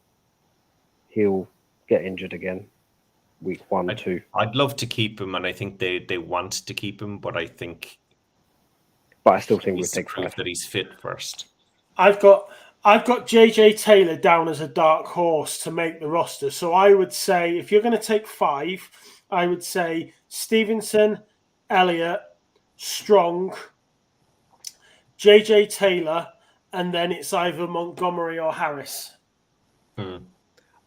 He'll get injured again week 1, 2. I'd love to keep him, and I think they want to keep him, but I still think we take 5. That he's fit first. I've got JJ Taylor down as a dark horse to make the roster. So I would say if you're going to take 5, I would say Stevenson, Elliott, Strong, JJ Taylor, and then it's either Montgomery or Harris.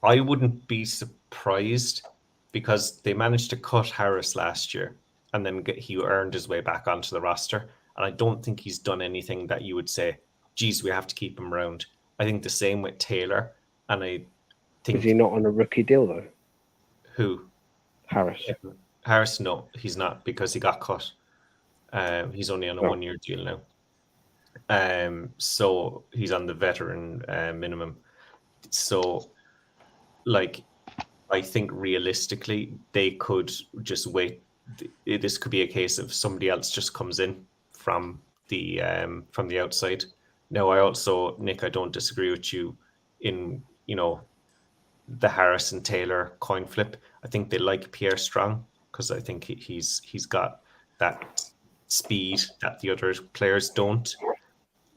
I wouldn't be surprised because they managed to cut Harris last year and then he earned his way back onto the roster. And I don't think he's done anything that you would say, geez, we have to keep him around. I think the same with Taylor. And I think... Is he not on a rookie deal, though? Who? Harris. Harris, no, he's not because he got cut. He's only on a 1-year deal now. So he's on the veteran minimum. So, like, I think realistically they could just wait. This could be a case of somebody else just comes in from the outside. Now, I also, Nick, I don't disagree with you in the Harris and Taylor coin flip. I think they like Pierre Strong because I think he's got that speed that the other players don't.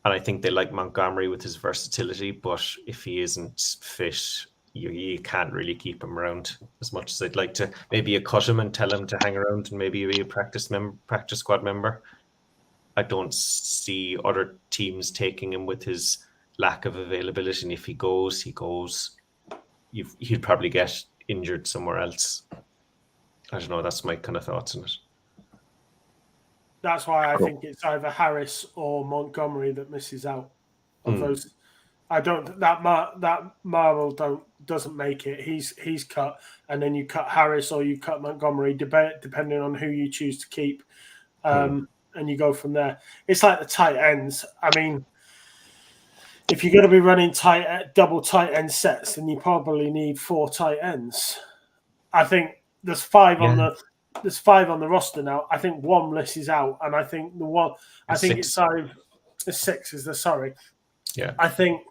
And I think they like Montgomery with his versatility, but if he isn't fit, you can't really keep him around as much as I'd like to. Maybe you cut him and tell him to hang around and maybe be a practice squad member. I don't see other teams taking him with his lack of availability. And if he goes, he'd probably get injured somewhere else. I don't know. That's my kind of thoughts on it. That's why I think it's either Harris or Montgomery that misses out of those. I don't that Marvel doesn't make it. He's cut, and then you cut Harris or you cut Montgomery, depending on who you choose to keep, and you go from there. It's like the tight ends. I mean, if you're going to be running double tight end sets, then you probably need 4 tight ends. I think there's 5 on the roster now. I think one list is out, and I think the one. I think it's 6. Is the sorry? Yeah. I think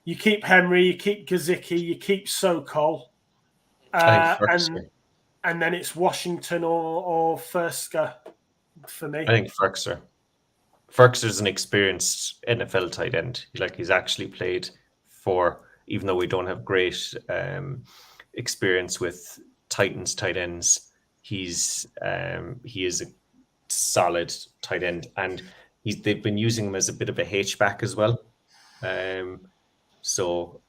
you keep Henry, you keep Gesicki, you keep Sokol, and then it's Washington or Fursker for me. I think Ferkser. Ferkser's an experienced NFL tight end. He's actually played for, even though we don't have great experience with Titans tight ends, he is a solid tight end, and they've been using him as a bit of a H-back as well. So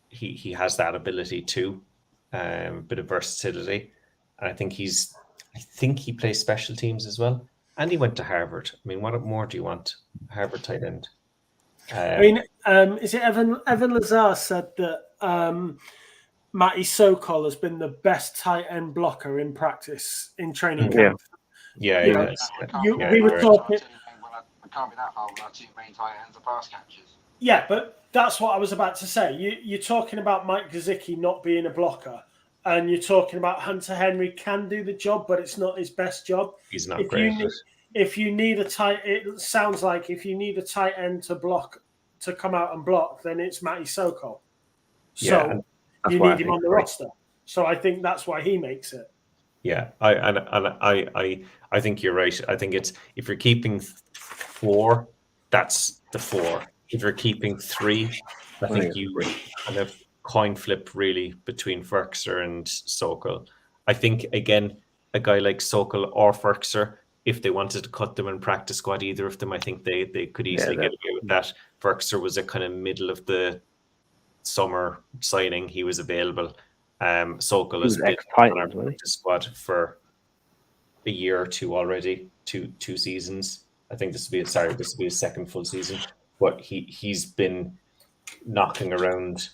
he has that ability too, bit of versatility. And I think he plays special teams as well. And he went to Harvard. I mean, what more do you want? Harvard tight end. Is it Evan Lazar said that Matty Sokol has been the best tight end blocker in practice in training camp? Yeah, we were talking. It can't be that hard when our 2 main tight ends are pass catchers. Yeah, but that's what I was about to say. You're talking about Mike Gesicki not being a blocker, and you're talking about Hunter Henry can do the job, but it's not his best job. He's not great. It sounds like if you need a tight end to come out and block, then it's Matty Sokol. So you need him on the roster. So I think that's why he makes it. Yeah, I think you're right. I think it's, if you're keeping 4, that's the 4. If you're keeping 3, I think you kind of coin flip really between Ferkser and Sokol. I think, again, a guy like Sokol or Ferkser, if they wanted to cut them in practice squad, either of them, I think they could easily get away with that. Ferkser was a kind of middle of the summer signing. He was available. Sokol has been on our practice squad for a year or 2 already, two seasons. I think this will be his second full season. But he's been knocking around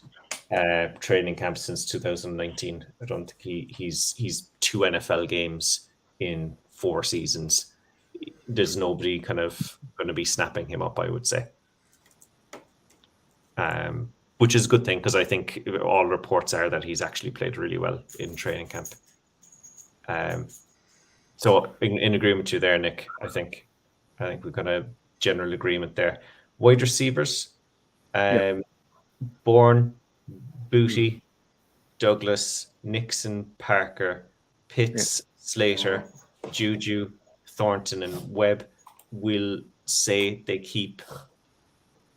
training camp since 2019. I don't think he's 2 NFL games in 4 seasons. There's nobody kind of going to be snapping him up, I would say. Which is a good thing, because I think all reports are that he's actually played really well in training camp. So in agreement with you there, Nick, I think we've got a general agreement there. Wide receivers, Bourne, Booty, Douglas, Nixon, Parker, Pitts, Slater, Juju, Thornton, and Webb. Will say they keep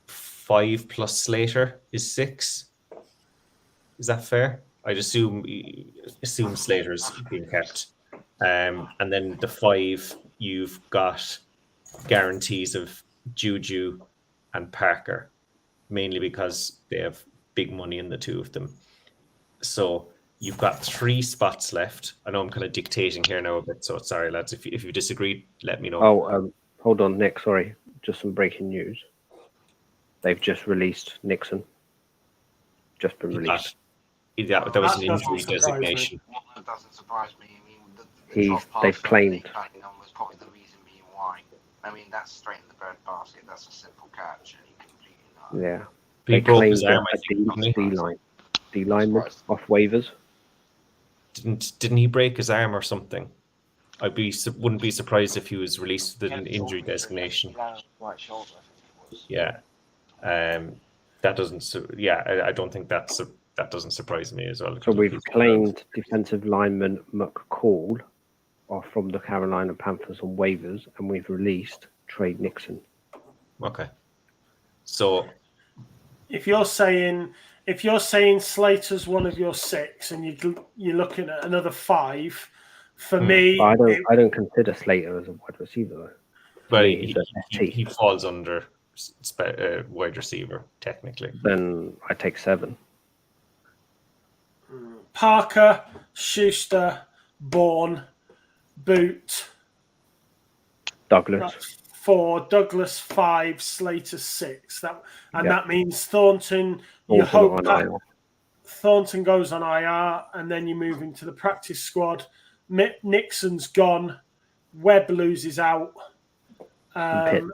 5 plus Slater is 6. Is that fair? I'd assume Slater's being kept. And then the 5, you've got guarantees of Juju and Parker, mainly because they have big money in the 2 of them. So you've got 3 spots left. I know I'm kind of dictating here now a bit, so sorry, lads. If you disagree, let me know. Oh, hold on, Nick. Sorry, just some breaking news. They've just released Nixon. Just been released. That was an That doesn't injury surprise me. designation. Well, that doesn't surprise me. I mean, the drop pass They've that claimed. they kind of was probably the reason being why. I mean, that's straight in the bread basket. That's a simple catch, and he completed that. Yeah. He They broke claimed his arm, I a think, didn't he? D-line off waivers. Didn't he break his arm or something? Wouldn't be surprised if he was released with an injury designation. Right shoulder, I think it was. Yeah, that doesn't. Yeah, I don't think that doesn't surprise me as well. So we've claimed defensive lineman McCall from the Carolina Panthers on waivers, and we've released Trey Nixon. Okay, so If you're saying Slater's one of your 6, and you're looking at another 5, for me, But I don't consider Slater as a wide receiver though. but me, he's a he falls under wide receiver technically. Then I take 7. Parker, Schuster, Bourne, Boot, Douglas. that's 4, Douglas 5, Slater 6. That means Thornton. You hope Thornton goes on IR, and then you move into the practice squad. Nixon's gone. Webb loses out, and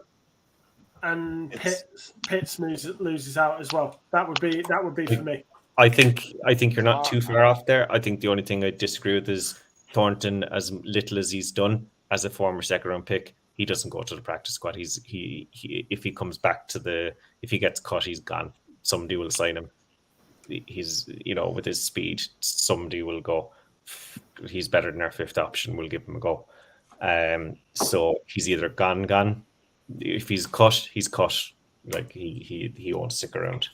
Pitts loses out as well. That would be for me. I think you're not too far off there. I think the only thing I disagree with is Thornton, as little as he's done as a former 2nd-round pick, he doesn't go to the practice squad. He if he comes back if he gets cut, he's gone. Somebody will sign him. He's with his speed, somebody will go. He's better than our 5th option. We'll give him a go. So he's either gone. If he's cut, he's cut. Like he won't stick around.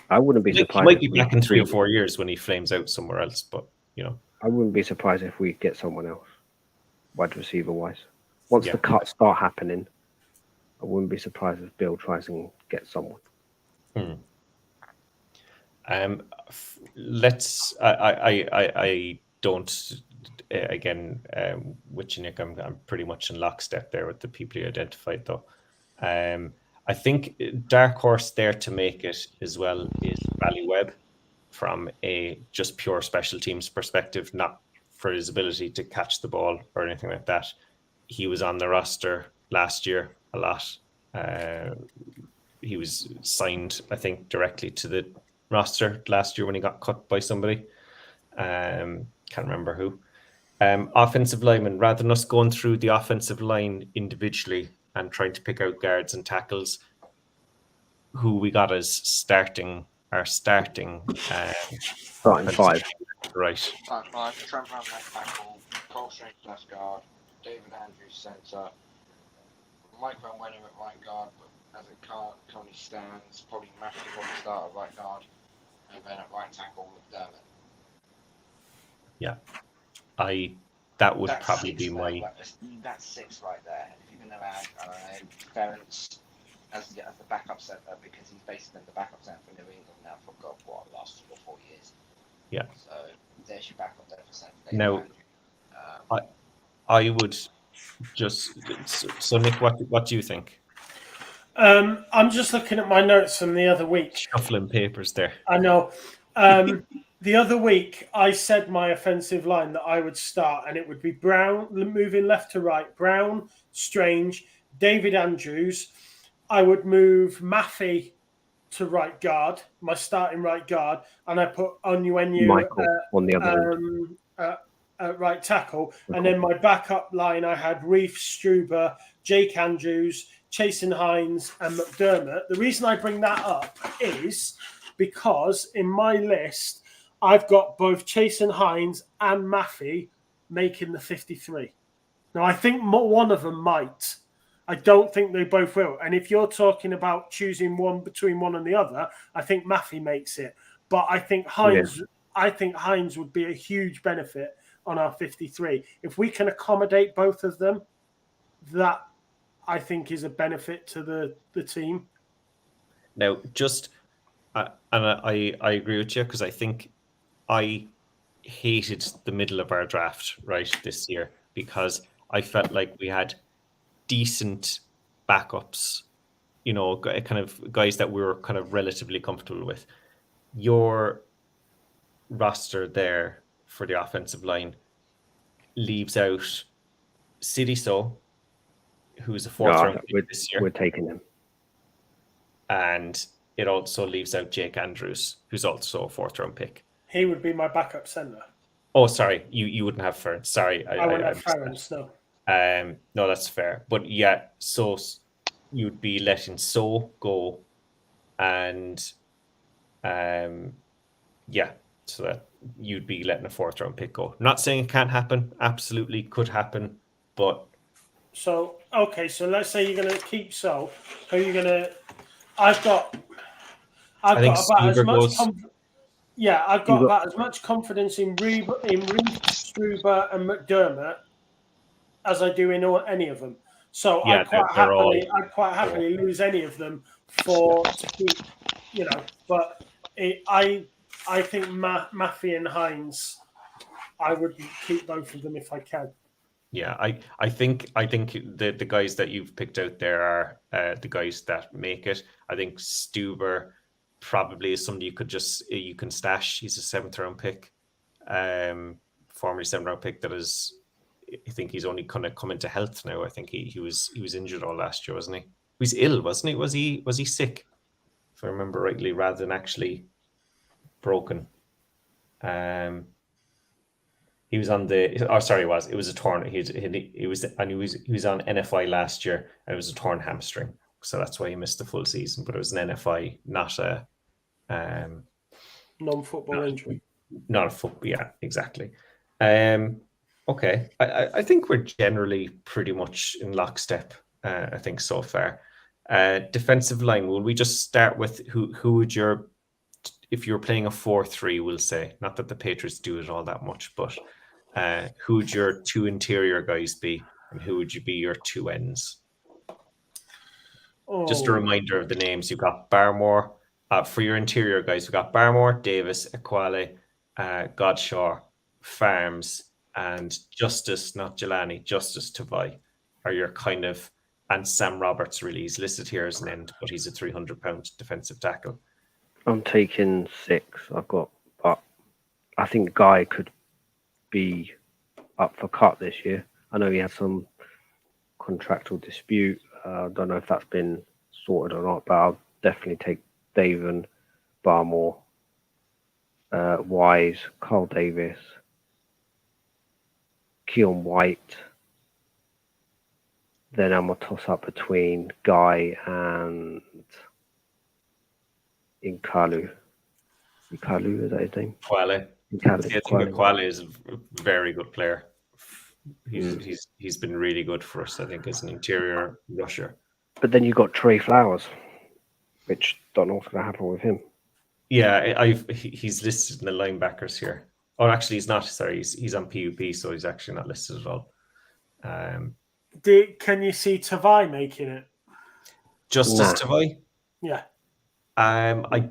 I wouldn't be surprised. He might be back in 3 or 4 years when he flames out somewhere else. But I wouldn't be surprised if we get someone else, wide receiver wise. Once the cuts start happening, I wouldn't be surprised if Bill tries and gets someone. Let's. I don't. Again, with you, Nick, I'm pretty much in lockstep there with the people you identified, though. I think dark horse there to make it as well is Rally Webb, from a just pure special teams perspective, not for his ability to catch the ball or anything like that. He was on the roster last year a lot. He was signed, I think, directly to the roster last year when he got cut by somebody. Can't remember who. Offensive linemen, rather than us going through the offensive line individually and trying to pick out guards and tackles, who we got as starting 5. Right. Starting 5, Trent Brown left tackle, Cole Strange left guard, David Andrews centre, Mike Van Wenner at right guard, but as it currently stands, probably Matthew will start at right guard, and then at right tackle McDermott. Yeah. That would That's probably 6 be there, my. That's 6 right there. If you're going to add Ferentz as the backup centre, because he's basically been the backup centre for New England now for the last 3 or 4 years. Yeah. So there's your backup there for centre. Now, I would just. So Nick, what do you think? I'm just looking at my notes from the other week. Shuffling papers there. I know. The other week, I said my offensive line that I would start, and it would be Brown, moving left to right, Brown, Strange, David Andrews. I would move Maffey to right guard, my starting right guard, and I put Onwenu Michael on the other end. At right tackle. And then my backup line, I had Reef, Struber, Jake Andrews, Chasen Hines, and McDermott. The reason I bring that up is because in my list, I've got both Chasen Hines and Maffey making the 53. Now, I think one of them might. I don't think they both will. And if you're talking about choosing one between one and the other, I think Maffey makes it. But I think Hines I think Hines would be a huge benefit on our 53. If we can accommodate both of them, that I think is a benefit to the team. Now, I agree with you, because I think I hated the middle of our draft this year, because I felt like we had decent backups, kind of guys that we were kind of relatively comfortable with. Your roster there for the offensive line leaves out Sidiso, who's a fourth round pick this year. We're taking him. And it also leaves out Jake Andrews, who's also a fourth round pick. He would be my backup center. Oh, sorry, you wouldn't have Ferns. Sorry, I wouldn't have Ferns, no. No, that's fair. But yeah, so you'd be letting So go, and yeah, so that you'd be letting a fourth round pick go. Not saying it can't happen. Absolutely could happen, but so let's say you're going to keep So. Who are you going to? I've got about as much. I've got about as much confidence in Reeve, Struber, and McDermott as I do in any of them. So I'd quite happily lose any of them to keep, But I think Maffey and Hines, I would keep both of them if I can. Yeah, I think the guys that you've picked out there are the guys that make it. I think Stuber probably is somebody you can stash. He's a 7th round pick, formerly 7th round pick. I think he's only kind of come into health now. I think he was injured all last year, wasn't he? He was ill, wasn't he? Was he sick, if I remember rightly, rather than actually broken? He was on it was a torn. He was on NFI last year, and it was a torn hamstring, so that's why he missed the full season. But it was an NFI, not a non-football injury. Not a football. Yeah, exactly. Okay, I think we're generally pretty much in lockstep. I think so far. Defensive line. Will we just start with who would if you're playing a 4-3, we'll say, not that the Patriots do it all that much, but who would your 2 interior guys be, and who would you be your 2 ends? Just a reminder of the names. You've got Barmore. For your interior guys, we've got Barmore, Davis, Equale, Godshaw, Farms, and Justice, not Jelani, Justice Tavai are your kind of, and Sam Roberts really. He's listed here as an end, but he's a 300-pound defensive tackle. I'm taking 6. But I think Guy could be up for cut this year. I know he had some contractual dispute. I don't know if that's been sorted or not, but I'll definitely take Daven, Barmore, Wise, Carl Davis, Keon White. Then I'm going to toss up between Guy and Inkalu. Inkalu, is that his name? Quale. I think Quale is a very good player. He's been really good for us, I think, as an interior rusher. But then you've got Trey Flowers, which don't know what's going to happen with him. Yeah, he's listed in the linebackers here. Oh, actually, he's not. Sorry, he's on PUP, so he's actually not listed at all. Can you see Tavai making it? Justice Tavai? Yeah. I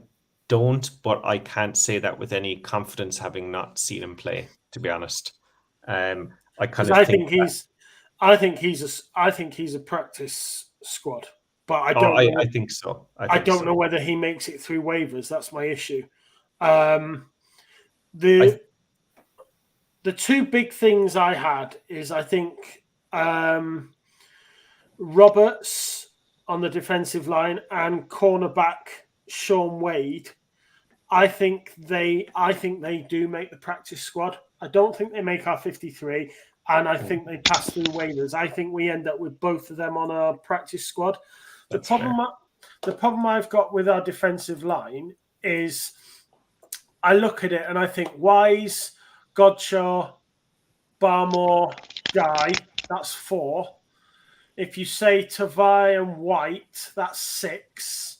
don't, but I can't say that with any confidence, having not seen him play, to be honest. I think he's a practice squad, but I don't. I think so. I don't know whether he makes it through waivers. That's my issue. The 2 big things I had is I think Roberts on the defensive line and cornerback Sean Wade. I think they do make the practice squad. I don't think they make our 53, and I think they pass through waivers. I think we end up with both of them on our practice squad. The problem I've got with our defensive line is I look at it and I think Wise, Godshaw, Barmore, Guy, that's 4. If you say Tavai and White, that's 6.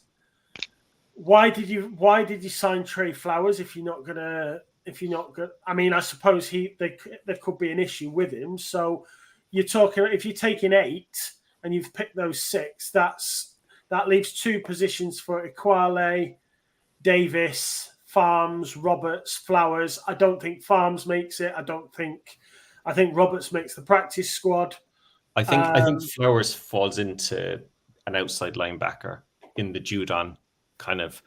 Why did you sign Trey Flowers if you're not gonna if you're not good. I mean, I suppose there could be an issue with him. So you're talking, if you're taking 8 and you've picked those 6, that leaves 2 positions for Equale, Davis, Farms, Roberts, Flowers. I don't think Farms makes it. I think Roberts makes the practice squad. I think Flowers falls into an outside linebacker in the Judon kind of,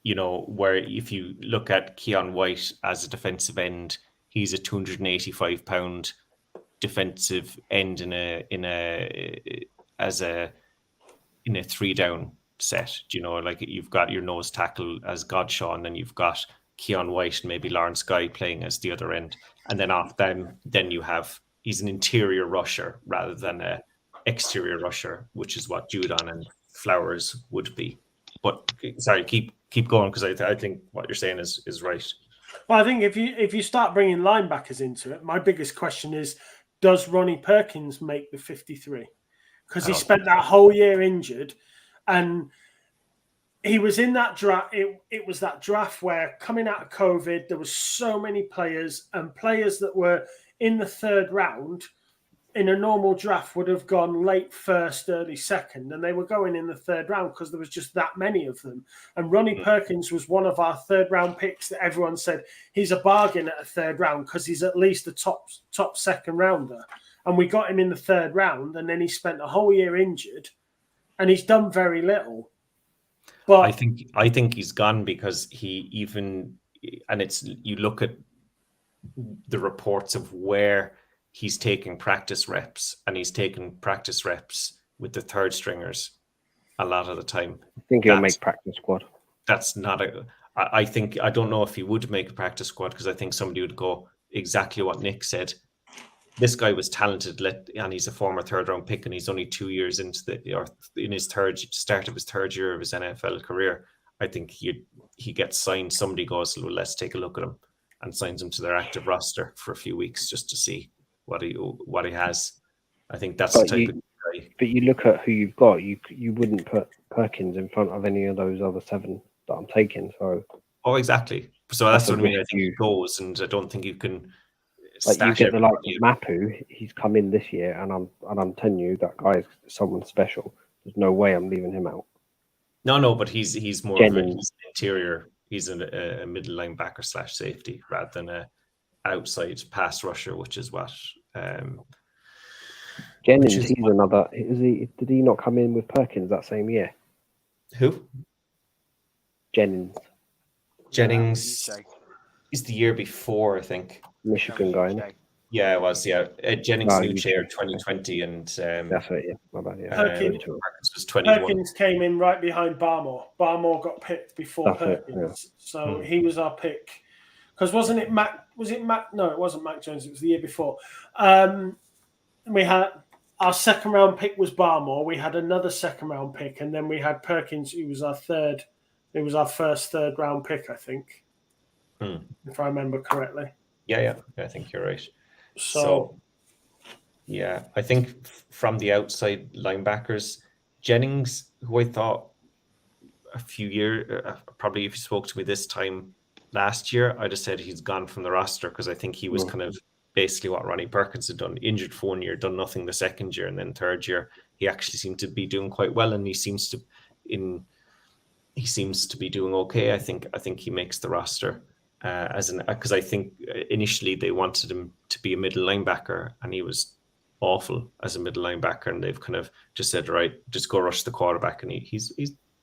where if you look at Keon White as a defensive end, he's a 285-pound defensive end in a 3-down set. Like you've got your nose tackle as Godshaw, and you've got Keon White and maybe Lawrence Guy playing as the other end, and then off them, then he's an interior rusher rather than a exterior rusher, which is what Judon and Flowers would be. But sorry, keep going, because I think what you're saying is right. Well, I think if you start bringing linebackers into it, my biggest question is, does Ronnie Perkins make the 53? Because he spent that whole year injured, and he was in that draft. It was that draft where, coming out of COVID, there was so many players, and players that were in the 3rd round in a normal draft would have gone late 1st, early 2nd, and they were going in the 3rd round because there was just that many of them. And Ronnie Perkins was one of our 3rd round picks that everyone said he's a bargain at a 3rd round because he's at least a top 2nd rounder. And we got him in the 3rd round, and then he spent a whole year injured, and he's done very little. But I think he's gone because you look at the reports of where he's taking practice reps, and he's taking practice reps with the 3rd stringers a lot of the time. I think he'll make practice squad. That's not I don't know if he would make a practice squad, because I think somebody would go exactly what Nick said. This guy was talented, and he's a former 3rd round pick, and he's only 2 years in his start of his 3rd year of his NFL career. I think he gets signed. Somebody goes, well, let's take a look at him, and signs him to their active roster for a few weeks just to see what he has. I think that's the type of guy. But you look at who you've got. You wouldn't put Perkins in front of any of those other 7 that I'm taking. So. Oh, exactly. So that's what I mean. I think he goes, and I don't think you can. Like, you get the likes of Mapu. He's come in this year, and I'm telling you, that guy is someone special. There's no way I'm leaving him out. No, but he's more of an interior. He's a middle linebacker / safety rather than a outside pass rusher, which is what. Jennings, he's another. Did he not come in with Perkins that same year? Who? Jennings. Is the year before, I think. Michigan guy. Yeah, it was. Yeah, Jennings new chair 2020, and that's right. Yeah, my bad. Yeah, Perkins was 21. Perkins came in right behind Barmore. Barmore got picked before Perkins, so he was our pick. Because wasn't it Mac? Was it Mac? No, it wasn't Mac Jones. It was the year before. We had our 2nd round pick was Barmore. We had another 2nd round pick, and then we had Perkins, who was our 3rd. It was our first 3rd round pick, I think, if I remember correctly. Yeah, I think you're right. So yeah, I think from the outside linebackers, Jennings, who I thought a few years, probably if you spoke to me this time last year, I'd have said he's gone from the roster, because I think he was kind of basically what Ronnie Perkins had done: injured for 1 year, done nothing the 2nd year, and then 3rd year he actually seemed to be doing quite well, and he seems to be doing okay. I think he makes the roster. Because I think initially they wanted him to be a middle linebacker, and he was awful as a middle linebacker, and they've kind of just said, right, just go rush the quarterback, and he's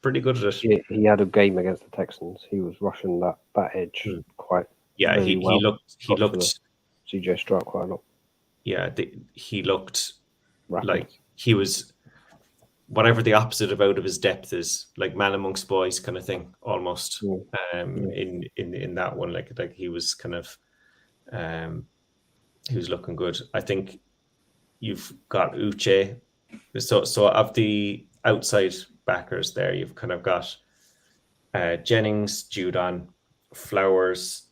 pretty good at it. Yeah, he had a game against the Texans. He was rushing that edge quite. Yeah, really he looked CJ Stroud quite a lot. Yeah, he looked rapid. Like he was whatever the opposite of out of his depth is, like man amongst boys kind of thing, almost. In that one, like he was kind of he was looking good. I think you've got Uche. So of the outside backers there, you've kind of got Jennings, Judon, Flowers,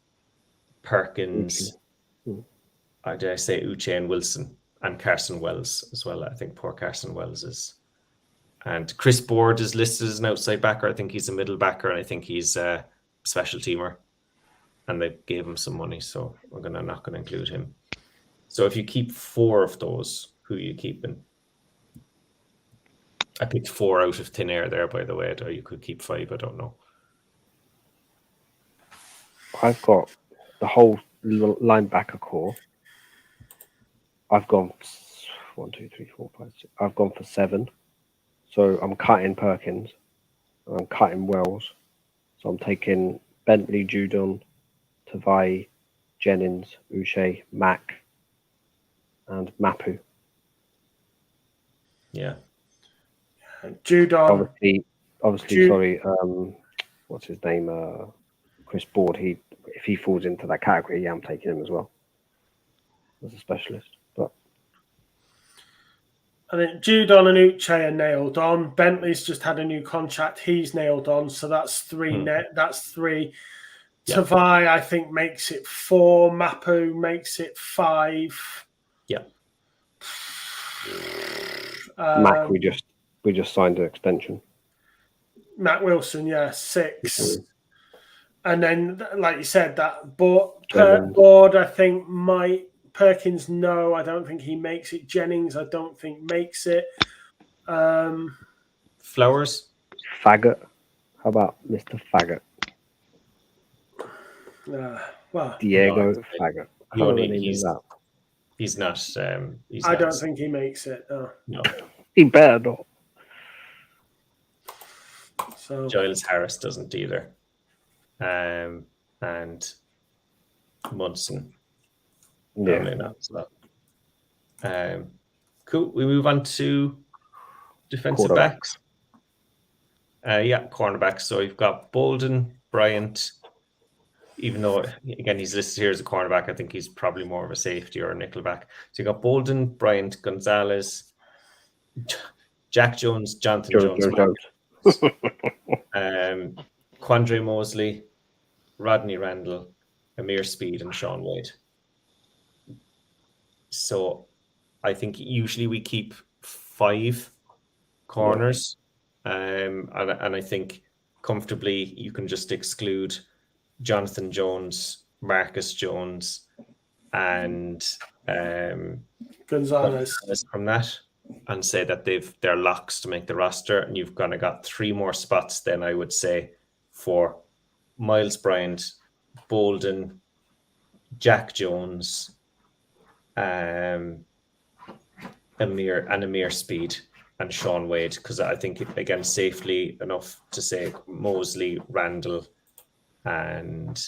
Perkins. Did I say Uche and Wilson, and Carson Wells as well? I think poor Carson Wells is. And Chris Board is listed as an outside backer. I think he's a middle backer, and I think he's a special teamer. and they gave him some money, so we're not going to include him. So if you keep 4 of those, who are you keeping? I picked 4 out of thin air there, by the way. Or you could keep 5. I don't know. I've got the whole linebacker core. I've gone 1, 2, 3, 4, 5, 6. I've gone for 7. So I'm cutting Perkins. I'm cutting Wells. So I'm taking Bentley, Judon, Tavai, Jennings, Uche, Mack, and Mapu. Yeah. Judon. Obviously, sorry. What's his name? Chris Board. If he falls into that category, yeah, I'm taking him as well as a specialist. But I think Judon and Uche are nailed on. Bentley's just had a new contract. He's nailed on. So that's 3 That's 3. Yeah. Tavai, I think, makes it 4. Mapu makes it 5. Yeah. Mac, we just signed an extension. Matt Wilson, 6. And then, like you said, that board, I think, Perkins, no, I don't think he makes it. Jennings, I don't think makes it. Flowers? Faggot. How about Mr. Faggot? Diego Faggot. He's not. I don't think he makes it. No. He better not. So Giles Harris doesn't either. And Munson. Yeah. Cool. We move on to defensive backs. Cornerbacks. So you've got Bolden, Bryant. Even though, again, he's listed here as a cornerback, I think he's probably more of a safety or a nickelback. So you got Bolden, Bryant, Gonzalez, Jack Jones, Jonathan Jones. Quandre Mosley, Rodney Randall, Amir Speed, and Sean Wade. So I think usually we keep 5 corners. And I think comfortably you can just exclude Jonathan Jones, Marcus Jones, and Gonzalez from that, and say that they're locks to make the roster, and you've kind of got 3 more spots then, I would say, for Miles Bryant, Bolden, Jack Jones, Amir Speed, and Sean Wade, because I think, again, safely enough to say Mosley, Randall, and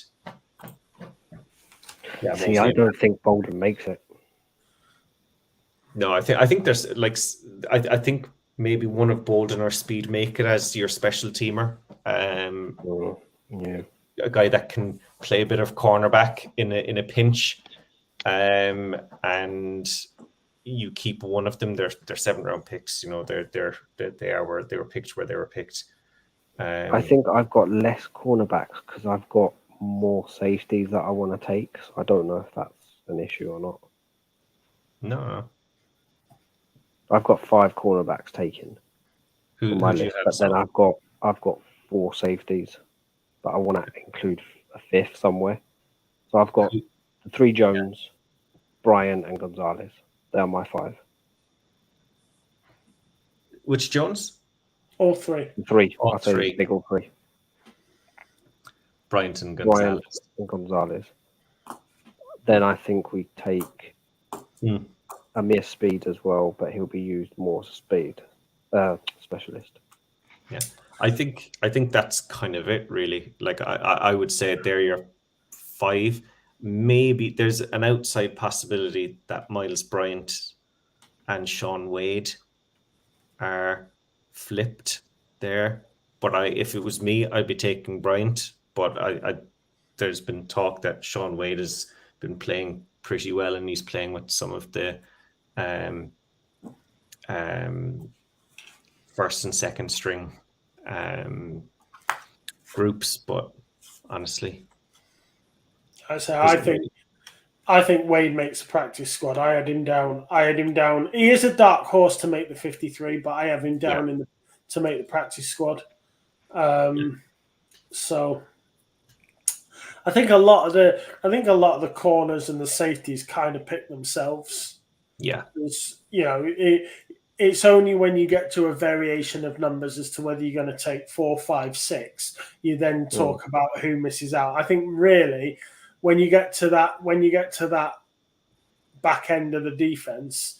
I don't think Bolden makes it. No, I think there's I think maybe one of Bolden or Speed make it as your special teamer. A guy that can play a bit of cornerback in a pinch, and you keep one of them. They're 7th-round picks. You know, they were picked where they were picked. I think I've got less cornerbacks because I've got more safeties that I want to take. So I don't know if that's an issue or not. No. I've got 5 cornerbacks taken on my list, but then I've got 4 safeties, but I want to include a 5th somewhere. So I've got 3 Jones, Bryant, and Gonzalez. They're my 5. Which Jones? All 3. 3. All 3. Big all 3. Bryant and Gonzalez. Then I think we take Amir Speed as well, but he'll be used more as a speed specialist. Yeah, I think that's kind of it, really. Like I would say they're your 5. Maybe there's an outside possibility that Miles Bryant and Sean Wade are flipped there. But if it was me, I'd be taking Bryant. But there's been talk that Sean Wade has been playing pretty well, and he's playing with some of the first and second string groups. But honestly, I think Wade makes the practice squad. I had him down. He is a dark horse to make the 53, but I have him down to make the practice squad. So I think a lot of the corners and the safeties kind of pick themselves. Yeah. It's only when you get to a variation of numbers as to whether you're going to take 4, 5, 6, you then talk about who misses out. I think really when you get to that back end of the defense,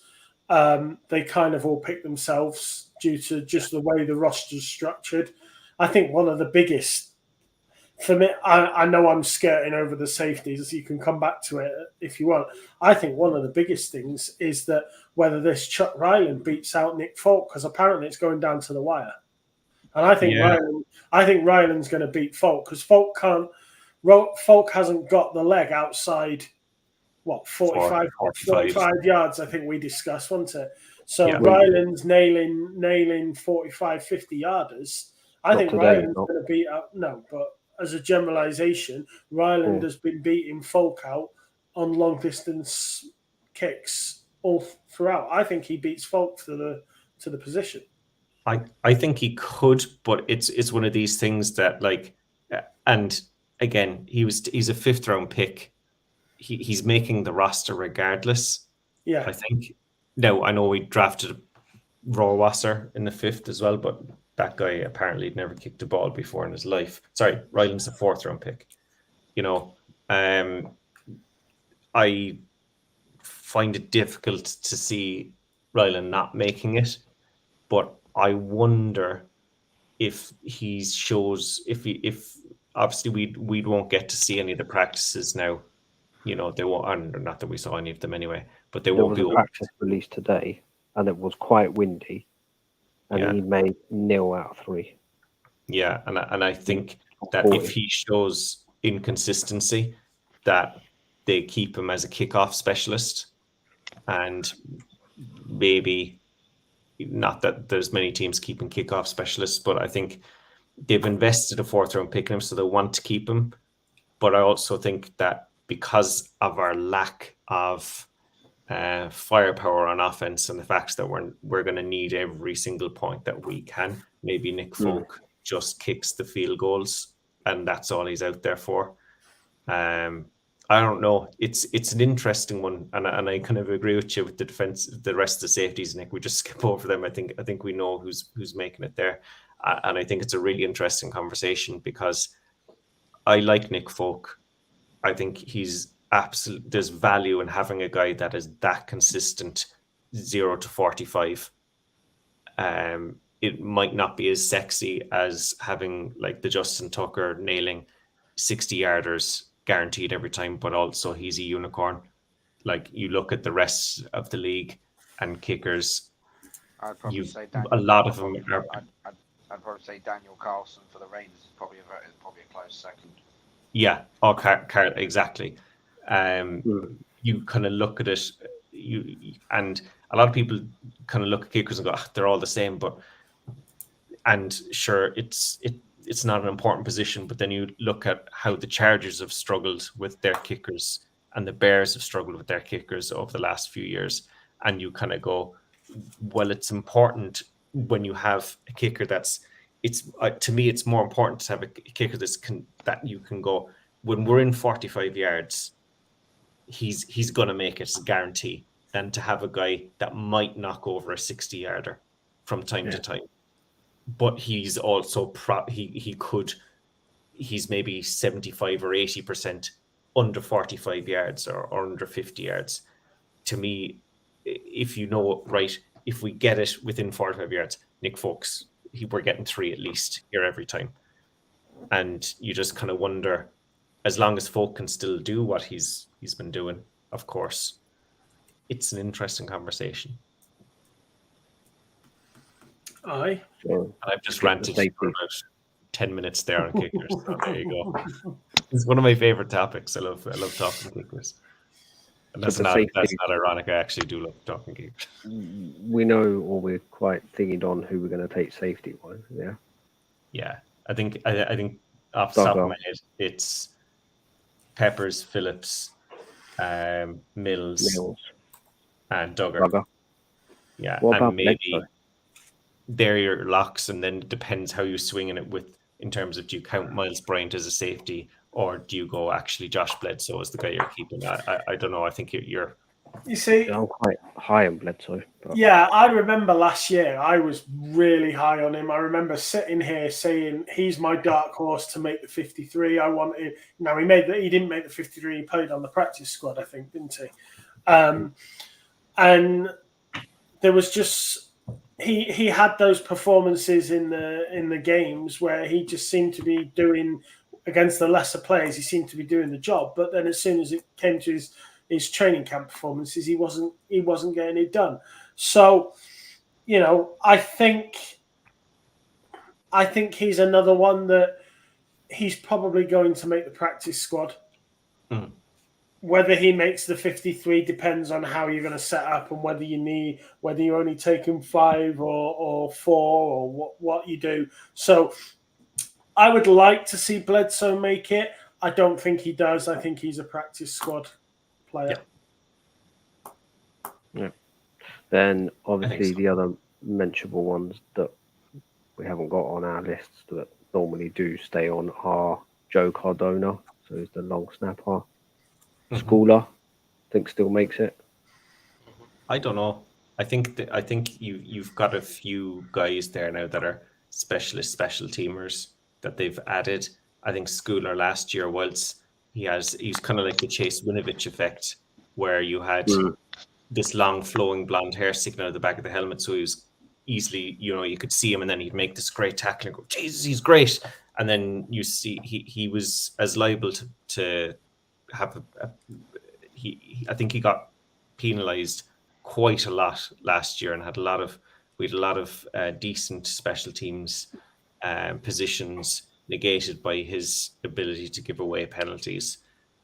they kind of all pick themselves due to just the way the roster's structured. I think one of the biggest, for me, I know I'm skirting over the safeties. You can come back to it if you want. I think one of the biggest things is that whether this Chuck Ryland beats out Nick Folk, because apparently it's going down to the wire. And I think Ryland's going to beat Folk because Folk hasn't got the leg outside. What, 45 yards, I think we discussed, wasn't it? So Ryland's nailing 45, 50 yarders. I think Ryland's going to beat out. No, but as a generalization, Ryland has been beating Folk out on long distance kicks all throughout. I think he beats Folk to the position. I think he could, but it's one of these things that and again, he's a 5th round pick. He's making the roster regardless. Yeah, I think. Now I know we drafted Rawwasser in the 5th as well, but that guy apparently had never kicked a ball before in his life. Sorry, Ryland's a 4th round pick. I find it difficult to see Ryland not making it, but I wonder if he shows if obviously we won't get to see any of the practices now. They won't, and not that we saw any of them anyway, but there won't be a practice released today, and it was quite windy, and he made 0 out of 3. Yeah, and I think that if he shows inconsistency, that they keep him as a kickoff specialist, and maybe not that there's many teams keeping kickoff specialists, but I think they've invested a 4th round pick in him, so they want to keep him. But I also think that because of our lack of firepower on offense and the fact that we're going to need every single point that we can, maybe Nick Folk just kicks the field goals and that's all he's out there for. I don't know. It's an interesting one, and I kind of agree with you with the defense, the rest of the safeties, Nick. We just skip over them. I think we know who's making it there, and I think it's a really interesting conversation because I like Nick Folk. I think he's absolute. There's value in having a guy that is that consistent, 0 to 45. It might not be as sexy as having like the Justin Tucker nailing 60-yarders guaranteed every time, but also he's a unicorn. Like you look at the rest of the league and kickers, I'd probably say a lot of them are. I'd probably say Daniel Carlson for the Rangers is probably a close second. Yeah, exactly. You kind of look at it, and a lot of people kind of look at kickers and go, they're all the same. And sure, it's not an important position, but then you look at how the Chargers have struggled with their kickers and the Bears have struggled with their kickers over the last few years, and you kind of go, well, it's important when you have a kicker to me, it's more important to have a kicker that you can go, when we're in 45 yards, he's going to make it, it's a guarantee, than to have a guy that might knock over a 60-yarder from time to time. But he's also, he's maybe 75 or 80% under 45 yards or under 50 yards. To me, if you know, right, if we get it within 45 yards, Nick Folks, we're getting 3 at least here every time. And you just kind of wonder, as long as Folk can still do what he's been doing, of course, it's an interesting conversation. Aye. And I've just ranted for about 10 minutes there on kickers. So there you go. It's one of my favorite topics. I love talking kickers. And that's not ironic. I actually do love talking kickers. We know, or we're quite thinking on who we're going to take safety wise. Yeah. Yeah. I think off the top of my head, it's Peppers, Phillips, Mills, and Duggar. Yeah. What and about maybe they're your locks, and then it depends how you're swinging it with in terms of do you count Miles Bryant as a safety, or do you go actually Josh Bledsoe as the guy you're keeping? I don't know. I think you're. You see, I'm quite high on Bledsoe. But yeah, I remember last year I was really high on him. I remember sitting here saying he's my dark horse to make the 53. I wanted. Now he didn't make the 53. He played on the practice squad, I think, didn't he? And there was just he had those performances in the games where he just seemed to be doing against the lesser players. He seemed to be doing the job, but then as soon as it came to his training camp performances, he wasn't getting it done. So, I think he's another one that he's probably going to make the practice squad. Mm. Whether he makes the 53 depends on how you're going to set up and whether you're only taking 5 or 4 or what you do. So I would like to see Bledsoe make it. I don't think he does. I think he's a practice squad player. Yeah. Then obviously so. the other mentionable ones that we haven't got on our lists that normally do stay on are Joe Cardona, so he's the long snapper. Schooler, I think still makes it. I don't know. I think you've got a few guys there now that are special teamers that they've added. I think Schooler last year, whilst he's kind of like the Chase Winovich effect, where you had this long flowing blonde hair sticking out of the back of the helmet, so he was easily, you could see him, and then he'd make this great tackle and go, Jesus, he's great. And then you see he was as liable to have I think he got penalized quite a lot last year and had a lot of decent special teams positions negated by his ability to give away penalties,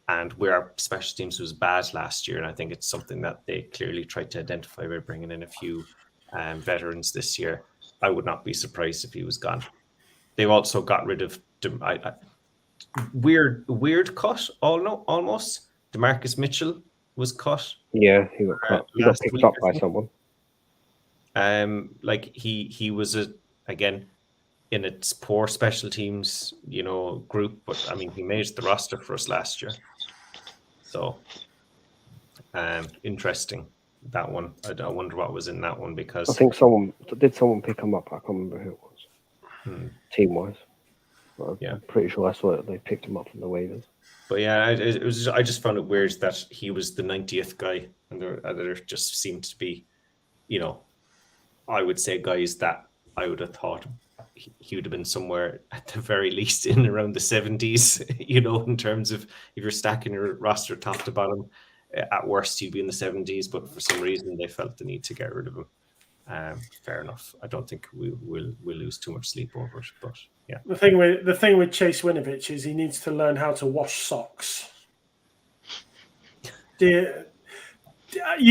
and where our special teams was bad last year. And I think it's something that they clearly tried to identify by bringing in a few veterans this year. I would not be surprised if he was gone. They've also got rid of weird cut. Almost DeMarcus Mitchell was cut. Yeah, he got cut. He got picked up by someone. He was again in its poor special teams, group, but I mean he made the roster for us last year. So interesting, that one. I wonder what was in that one, because I think someone pick him up. I can't remember who it was. Team wise. I'm pretty sure I saw it. They picked him up from the waivers. But yeah, it was. I just found it weird that he was the 90th guy, and there just seemed to be, I would say guys that I would have thought he would have been somewhere at the very least in around the 70s. In terms of if you're stacking your roster top to bottom, at worst he'd be in the 70s. But for some reason they felt the need to get rid of him. Fair enough. I don't think we'll lose too much sleep over it, but yeah. The thing with Chase Winovich is he needs to learn how to wash socks. You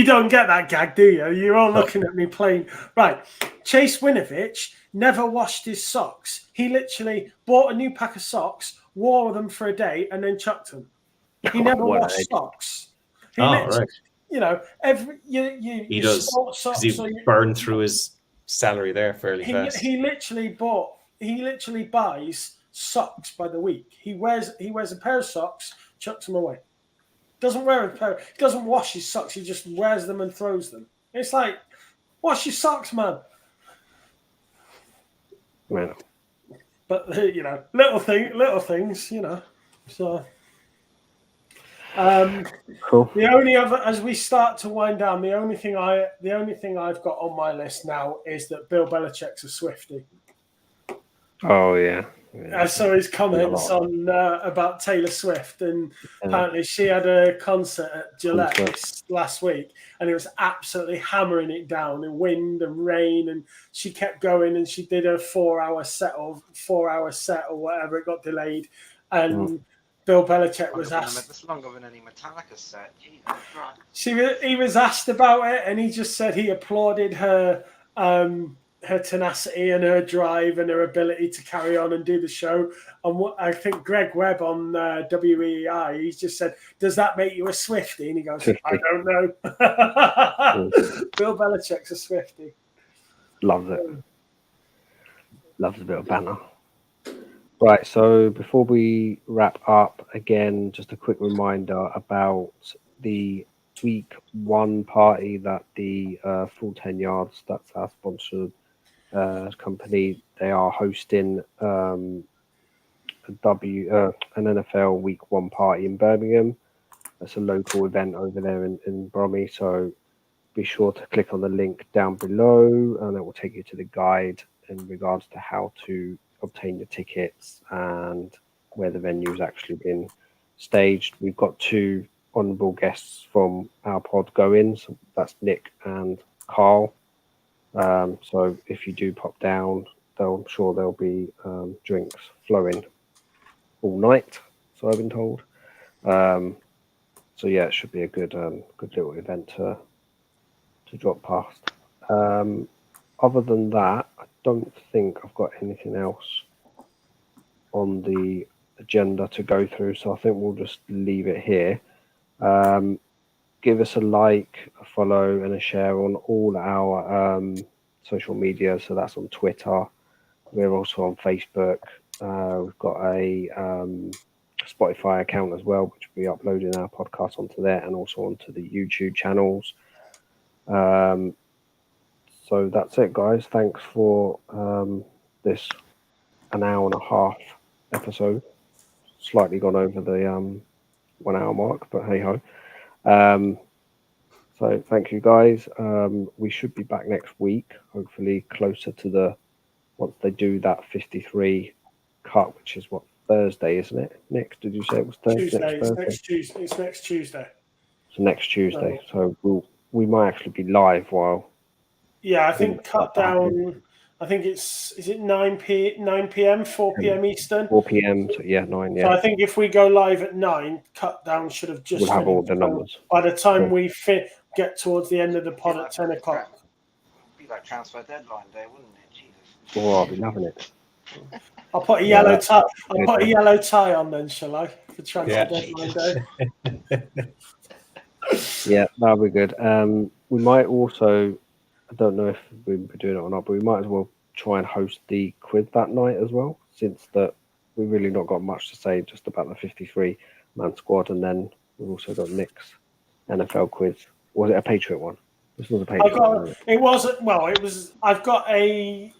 don't get that gag, do you? You're all looking at me playing. Right. Chase Winovich never washed his socks. He literally bought a new pack of socks, wore them for a day, and then chucked them. He never washed socks. Right. He does, because he burned through his salary there fairly fast. He literally buys socks by the week. He wears a pair of socks, chucks them away. Doesn't wear a pair. He doesn't wash his socks. He just wears them and throws them. It's like, wash your socks, man. Well, but little things, So. Cool. The only other, as we start to wind down, the only thing I've got on my list now is that Bill Belichick's a Swiftie. Oh yeah. I saw his comments on about Taylor Swift, and apparently she had a concert at Gillette last week, and it was absolutely hammering it down in wind and rain, and she kept going, and she did a 4-hour set or whatever. It got delayed, and. Bill Belichick was asked. That's longer than any Metallica set. He was asked about it, and he just said he applauded her tenacity and her drive and her ability to carry on and do the show. And what I think Greg Webb on WEI, he just said, "Does that make you a Swiftie?" And he goes, "I don't know." Bill Belichick's a Swiftie. Loves it. Loves a bit of banter. Right, so before we wrap up, again, just a quick reminder about the week 1 party that the Full 10 Yards, that's our sponsored company, they are hosting an NFL week 1 party in Birmingham. That's a local event over there in Bromley, so be sure to click on the link down below and it will take you to the guide in regards to how to obtain your tickets and where the venue's actually been staged. We've got 2 honourable guests from our pod going, so that's Nick and Carl. So if you do pop down, I'm sure there'll be drinks flowing all night, so I've been told. So yeah, it should be a good little event to drop past. Other than that, I don't think I've got anything else on the agenda to go through, so I think we'll just leave it here. Give us a like, a follow, and a share on all our social media. So that's on Twitter. We're also on Facebook. We've got a Spotify account as well, which we'll be uploading our podcast onto there and also onto the YouTube channels. So that's it, guys. Thanks for this an hour and a half episode. Slightly gone over the 1 hour mark, but hey ho. So thank you, guys. We should be back next week, hopefully closer to once they do that 53 cut, which is what, Thursday, isn't it? Nick, did you say it was Thursday? Tuesday. Next Thursday? It's next Tuesday. So next Tuesday. So we might actually be live while. Yeah, I think cut down. I think is it 9 p.m. 4 p.m. Eastern. 4 p.m. So yeah, 9. Yeah. So I think if we go live at 9, cut down should have just. We'll have all finished. the numbers. By the time Cool. we get towards the end of the pod at 10 o'clock. Be like transfer deadline day, wouldn't it? Jesus. Oh, I'll be loving it. I'll put a yellow tie. I'll put a yellow tie on then, shall I? For transfer deadline day. Yeah, that'll be good. We might also, I don't know if we'll be doing it or not, but we might as well try and host the quiz that night as well, since that we've really not got much to say just about the 53-man squad, and then we've also got Nick's NFL quiz. Was it a Patriot one? This was a Patriot one. It wasn't. Well, it was. I've got a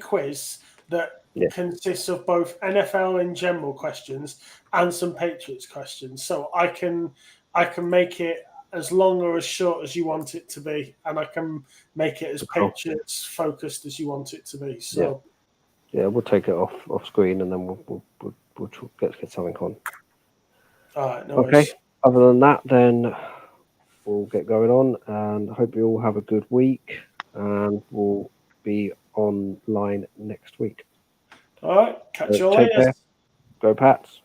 quiz that consists of both NFL in general questions and some Patriots questions. So I can make it as long or as short as you want it to be, and I can make it as Patriots focused as you want it to be. So yeah, we'll take it off screen, and then we'll get something on. All right. No okay. worries. Other than that, then we'll get going on, and I hope you all have a good week, and we'll be online next week. All right. Catch you all later. Go Pats.